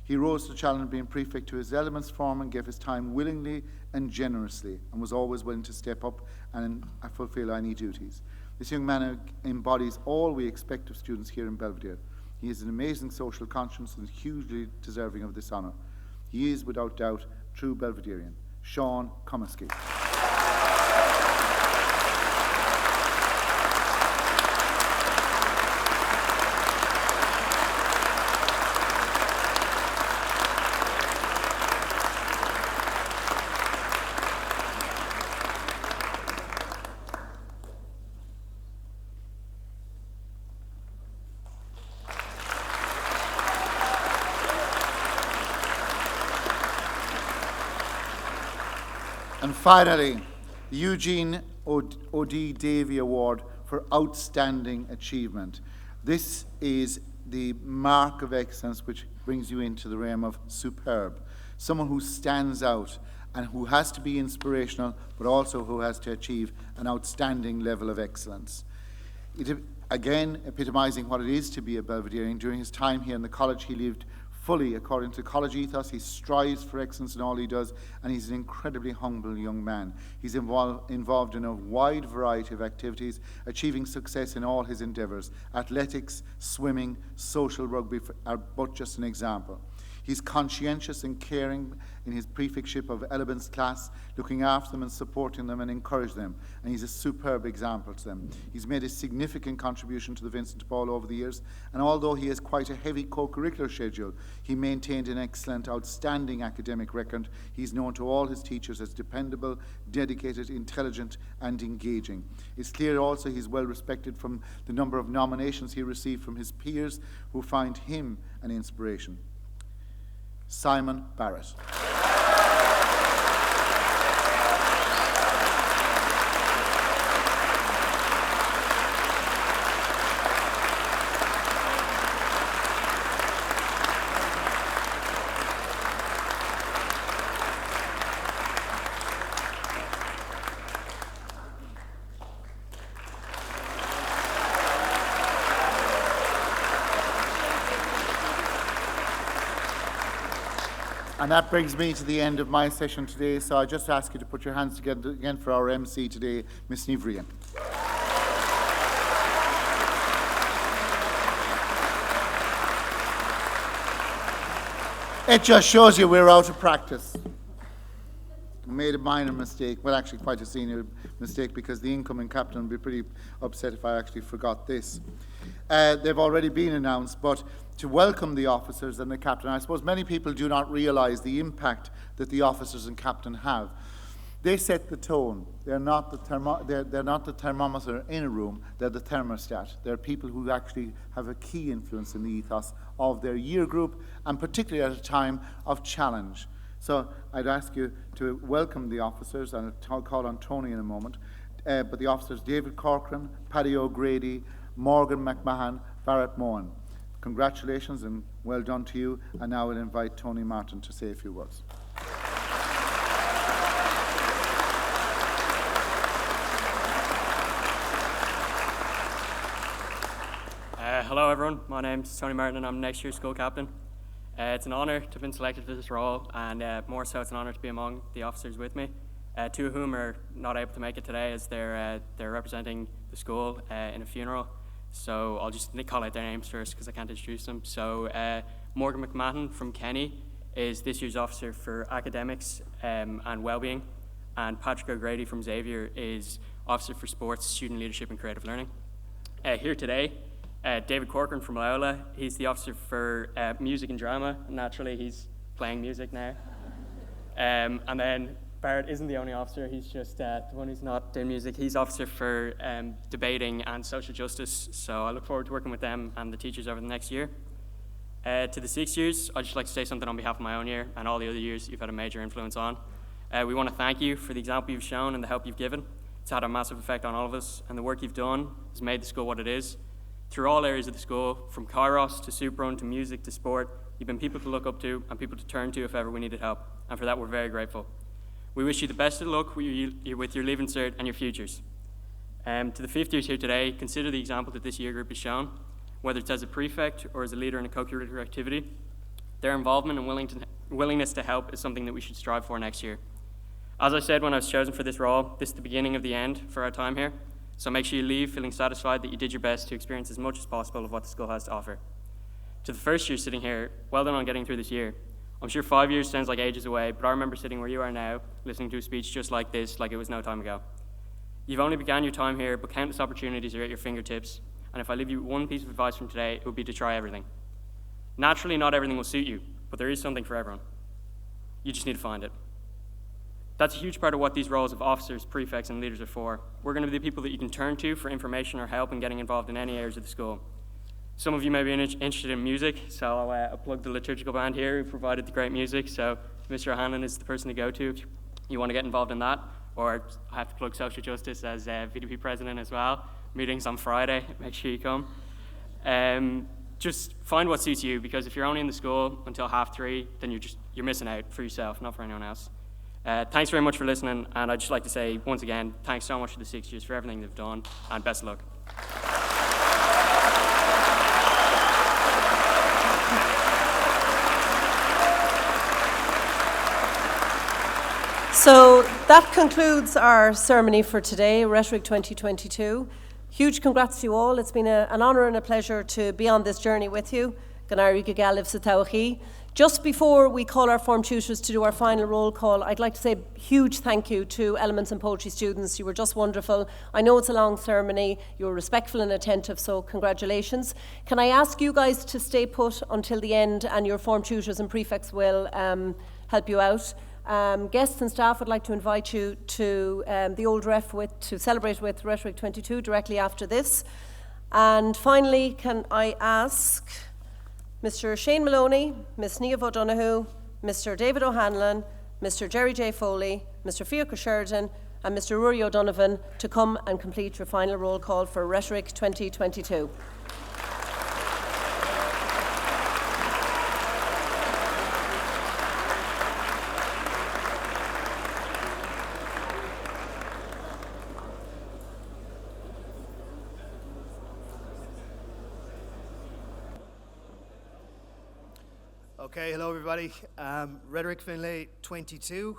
He rose to the challenge of being prefect to his elements form and gave his time willingly and generously, and was always willing to step up and fulfill any duties. This young man embodies all we expect of students here in Belvedere. He has an amazing social conscience and is hugely deserving of this honour. He is, without doubt, true Belvederian. Sean Comiskey. And finally, the Eugene O.D. Davey Award for Outstanding Achievement. This is the mark of excellence which brings you into the realm of superb. Someone who stands out and who has to be inspirational, but also who has to achieve an outstanding level of excellence. Again, epitomizing what it is to be a Belvederian. During his time here in the college, he lived fully according to college ethos. He strives for excellence in all he does, and he's an incredibly humble young man. He's involved in a wide variety of activities, achieving success in all his endeavours. Athletics, swimming, social rugby are but just an example. He's conscientious and caring in his prefectship of elements class, looking after them and supporting them and encouraging them. And he's a superb example to them. He's made a significant contribution to the Vincent de Paul over the years. And although he has quite a heavy co-curricular schedule, he maintained an excellent, outstanding academic record. He's known to all his teachers as dependable, dedicated, intelligent, and engaging. It's clear also he's well respected from the number of nominations he received from his peers who find him an inspiration. Simon Barrett. And that brings me to the end of my session today, so I just ask you to put your hands together again for our MC today, Miss Nivrian. It just shows you we're out of practice. Made a minor mistake, well actually quite a senior mistake, because the incoming captain would be pretty upset if I actually forgot this. They've already been announced, but to welcome the officers and the captain, I suppose many people do not realise the impact that the officers and captain have. They set the tone. They're not the thermometer in a room, they're the thermostat. They're people who actually have a key influence in the ethos of their year group, and particularly at a time of challenge. So I'd ask you to welcome the officers, and I'll call on Tony in a moment, but the officers David Corcoran, Paddy O'Grady, Morgan McMahon, Barrett Mohan. Congratulations and well done to you, and now I'll invite Tony Martin to say a few words. Hello everyone, my name's Tony Martin and I'm next year's school captain. It's an honour to have been selected for this role, and more so it's an honour to be among the officers with me, two of whom are not able to make it today as they're representing the school in a funeral. So I'll just call out their names first because I can't introduce them. So Morgan McMahon from Kenny is this year's officer for academics and wellbeing, and Patrick O'Grady from Xavier is officer for sports, student leadership and creative learning. Here today, David Corcoran from Loyola, he's the officer for music and drama. Naturally, he's playing music now. And then Barrett isn't the only officer, he's just the one who's not doing music. He's officer for debating and social justice, so I look forward to working with them and the teachers over the next year. To the 6th years, I'd just like to say something on behalf of my own year and all the other years you've had a major influence on. We want to thank you for the example you've shown and the help you've given. It's had a massive effect on all of us, and the work you've done has made the school what it is. Through all areas of the school, from Kairos to Superrun to music to sport, you've been people to look up to and people to turn to if ever we needed help, and for that we're very grateful. We wish you the best of luck with your Leaving Cert and your futures. To the 5th years here today, consider the example that this year group has shown, whether it's as a prefect or as a leader in a co-curricular activity. Their involvement and willingness to help is something that we should strive for next year. As I said when I was chosen for this role, this is the beginning of the end for our time here. So make sure you leave feeling satisfied that you did your best to experience as much as possible of what the school has to offer. To the first year sitting here, well done on getting through this year. I'm sure 5 years sounds like ages away, but I remember sitting where you are now, listening to a speech just like this, like it was no time ago. You've only begun your time here, but countless opportunities are at your fingertips, and if I leave you one piece of advice from today, it would be to try everything. Naturally, not everything will suit you, but there is something for everyone. You just need to find it. That's a huge part of what these roles of officers, prefects, and leaders are for. We're going to be the people that you can turn to for information or help in getting involved in any areas of the school. Some of you may be interested in music, so I'll plug the liturgical band here who provided the great music. So Mr. O'Hanlon is the person to go to if you want to get involved in that. Or I have to plug social justice as VDP president as well. Meetings on Friday, make sure you come. Just find what suits you, because if you're only in the school until 3:30, then you're missing out for yourself, not for anyone else. Thanks very much for listening, and I'd just like to say once again, thanks so much to the 6 years for everything they've done, and best of luck. So that concludes our ceremony for today, Rhetoric 2022. Huge congrats to you all. It's been an honour and a pleasure to be on this journey with you. Just before we call our form tutors to do our final roll call, I'd like to say a huge thank you to Elements and Poetry students. You were just wonderful. I know it's a long ceremony. You were respectful and attentive, so congratulations. Can I ask you guys to stay put until the end, and your form tutors and prefects will help you out. Guests and staff would like to invite you to the Old Ref to celebrate with Rhetoric 22 directly after this. And finally, can I ask Mr. Shane Maloney, Ms. Niamh O'Donoghue, Mr. David O'Hanlon, Mr. Jerry J. Foley, Mr. Fiachra Sheridan, and Mr. Rory O'Donovan to come and complete your final roll call for Rhetoric 2022. Okay, hello everybody. Rhetoric Finlay 22.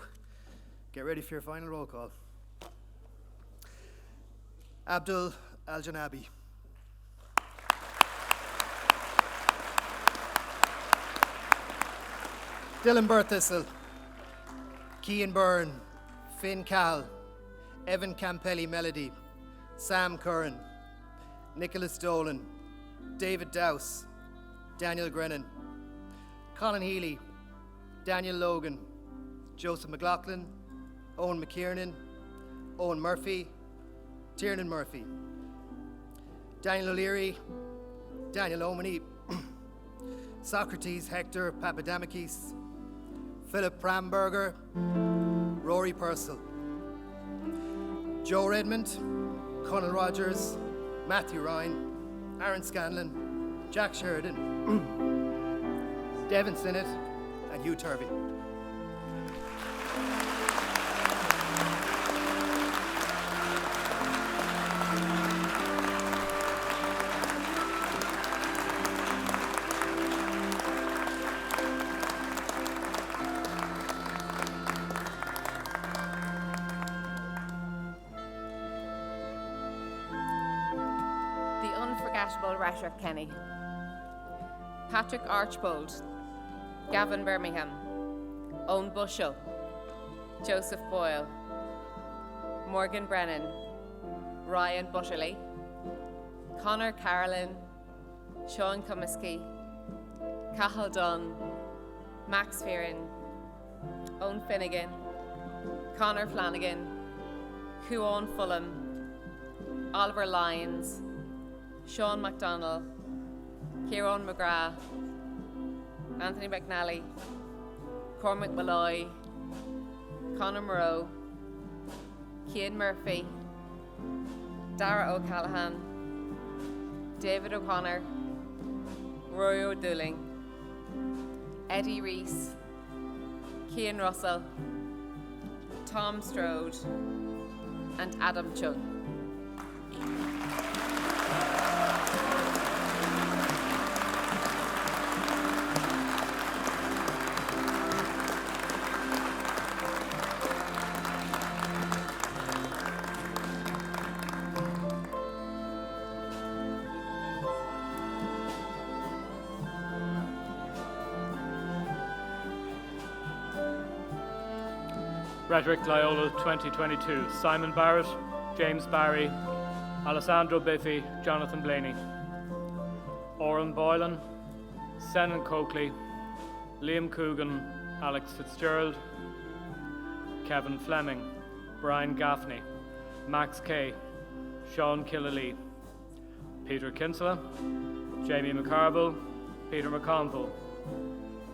Get ready for your final roll call. Abdul Al-Janabi. Dylan Berthistle. Cian Byrne. Finn Cal. Evan Campelli Melody. Sam Curran. Nicholas Dolan. David Dowse. Daniel Grennan. Colin Healy. Daniel Logan. Joseph McLaughlin. Owen McKiernan. Owen Murphy. Tiernan Murphy. Daniel O'Leary. Daniel Omani. Socrates Hector Papadamikis. Philip Pramberger. Rory Purcell. Joe Redmond. Conal Rogers. Matthew Ryan. Aaron Scanlon. Jack Sheridan. Devin Sinnott and Hugh Turvey. The unforgettable Rhetoric Kenny. Patrick Archbold. Gavin Birmingham. Owen Bushell. Joseph Boyle. Morgan Brennan. Ryan Butterley. Connor Carolyn. Sean Comiskey. Cathal Dunn. Max Fearon. Owen Finnegan. Connor Flanagan. Huon Fulham. Oliver Lyons. Sean MacDonald. Kieran McGrath. Anthony McNally, Cormac Malloy, Conor Moreau, Cian Murphy, Dara O'Callaghan, David O'Connor, Rory O'Dooling, Eddie Rees, Cian Russell, Tom Strode, and Adam Chung. Rhetoric Loyola 2022, Simon Barrett, James Barry, Alessandro Biffy, Jonathan Blaney. Oren Boylan, Senan Coakley, Liam Coogan, Alex Fitzgerald, Kevin Fleming, Brian Gaffney, Max Kay, Sean Killalea, Peter Kinsella, Jamie McCarville, Peter McConville,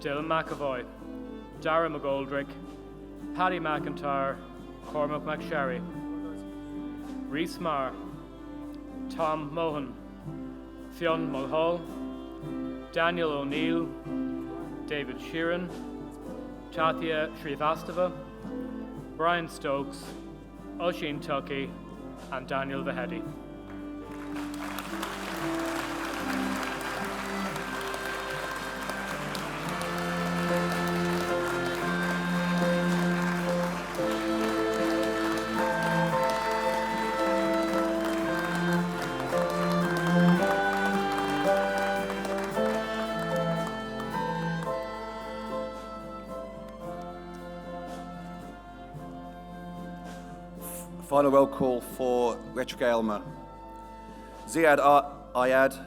Dylan McAvoy, Dara McGoldrick, Paddy McIntyre, Cormac McSherry, Rhys Marr, Tom Mohan, Fionn Mulhall, Daniel O'Neill, David Sheeran, Tathia Shrivastava, Brian Stokes, Oisin Tuckey, and Daniel Vahedi. Final roll call for Rhetoric Aylmer. Ziad Ayad,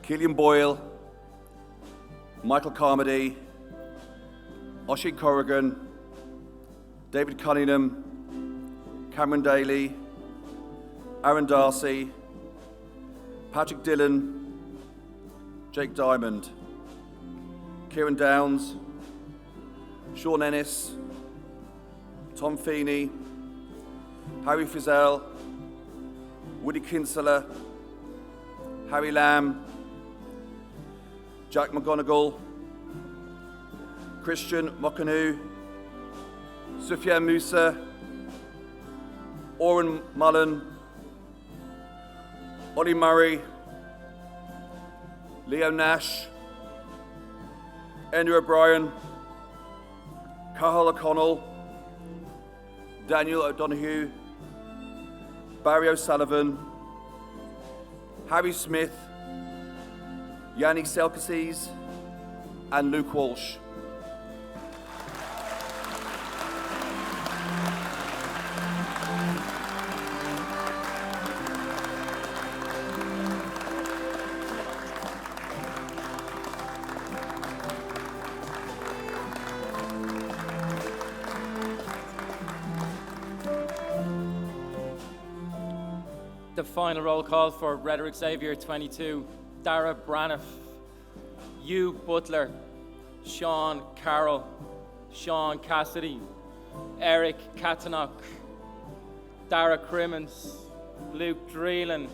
Killian Boyle, Michael Carmody, Oisin Corrigan, David Cunningham, Cameron Daly, Aaron Darcy, Patrick Dillon, Jake Diamond, Kieran Downs, Sean Ennis, Tom Feeney, Harry Frizzell, Woody Kinsella, Harry Lamb, Jack McGonigal, Christian Mokanu, Sufyan Musa, Oren Mullen, Ollie Murray, Leo Nash, Enda O'Brien, Cathal O'Connell, Daniel O'Donoghue, Barry O'Sullivan, Harry Smith, Yanni Selkasses, and Luke Walsh. The final roll call for Rhetoric Xavier 22, Dara Braniff, Hugh Butler, Sean Carroll, Sean Cassidy, Eric Katanok, Dara Crimmins, Luke Dreelan,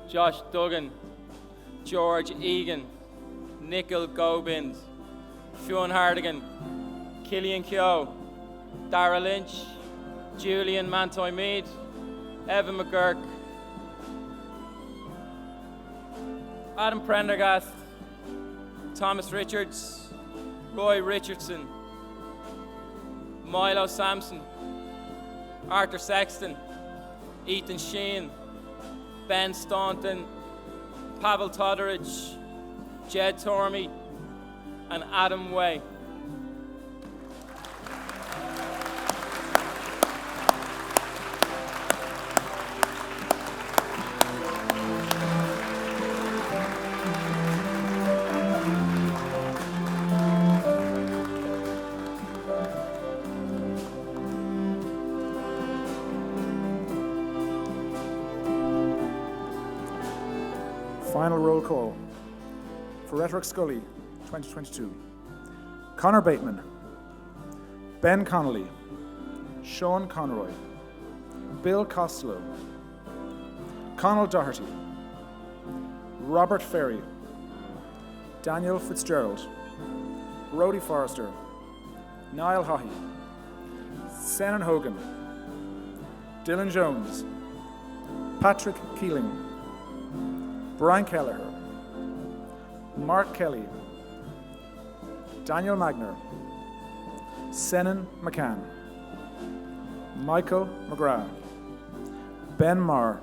Josh Duggan, George Egan, Nichol Gobind, Fionn Hardigan, Killian Keogh, Dara Lynch, Julian Mantoy Mead, Evan McGurk, Adam Prendergast, Thomas Richards, Roy Richardson, Milo Sampson, Arthur Sexton, Ethan Sheehan, Ben Staunton, Pavel Todorich, Jed Tormey, and Adam Way. Final roll call for Rhetoric Scully 2022. Conor Bateman, Ben Connolly, Sean Conroy, Bill Costello, Conal Doherty, Robert Ferry, Daniel Fitzgerald, Rhodey Forrester, Niall Haughey, Senan Hogan, Dylan Jones, Patrick Keeling, Brian Kelleher, Mark Kelly, Daniel Magner, Senan McCann, Michael McGrath, Ben Marr,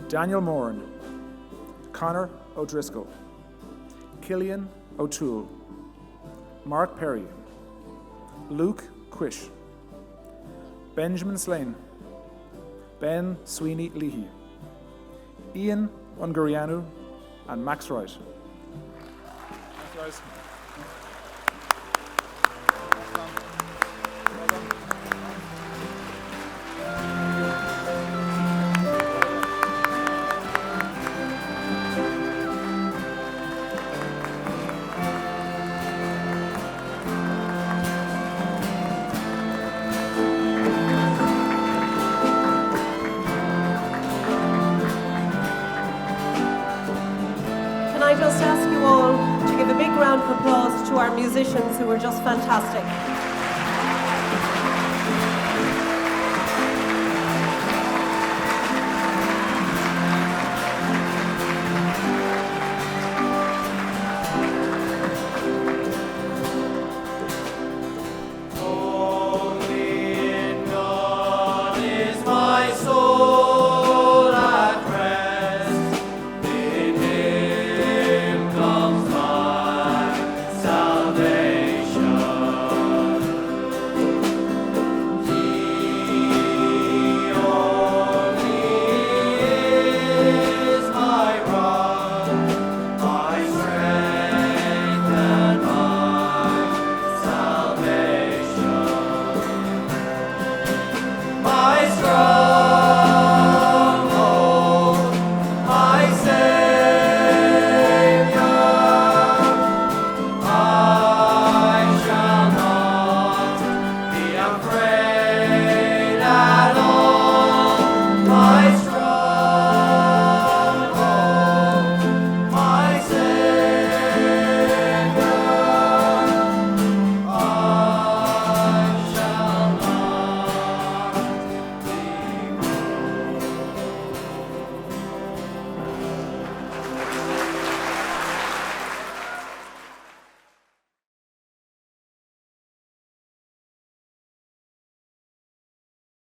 Daniel Moran, Conor O'Driscoll, Killian O'Toole, Mark Perry, Luke Quish, Benjamin Slane, Ben Sweeney Leahy, Ian Ungarianu, and Max Wright. Thanks, guys. Can I just ask you all to give a big round of applause to our musicians who were just fantastic. My soul at rest, in Him comes my salvation. He only is my rock, my strength and my salvation. My stronghold, my Savior, I shall not be afraid.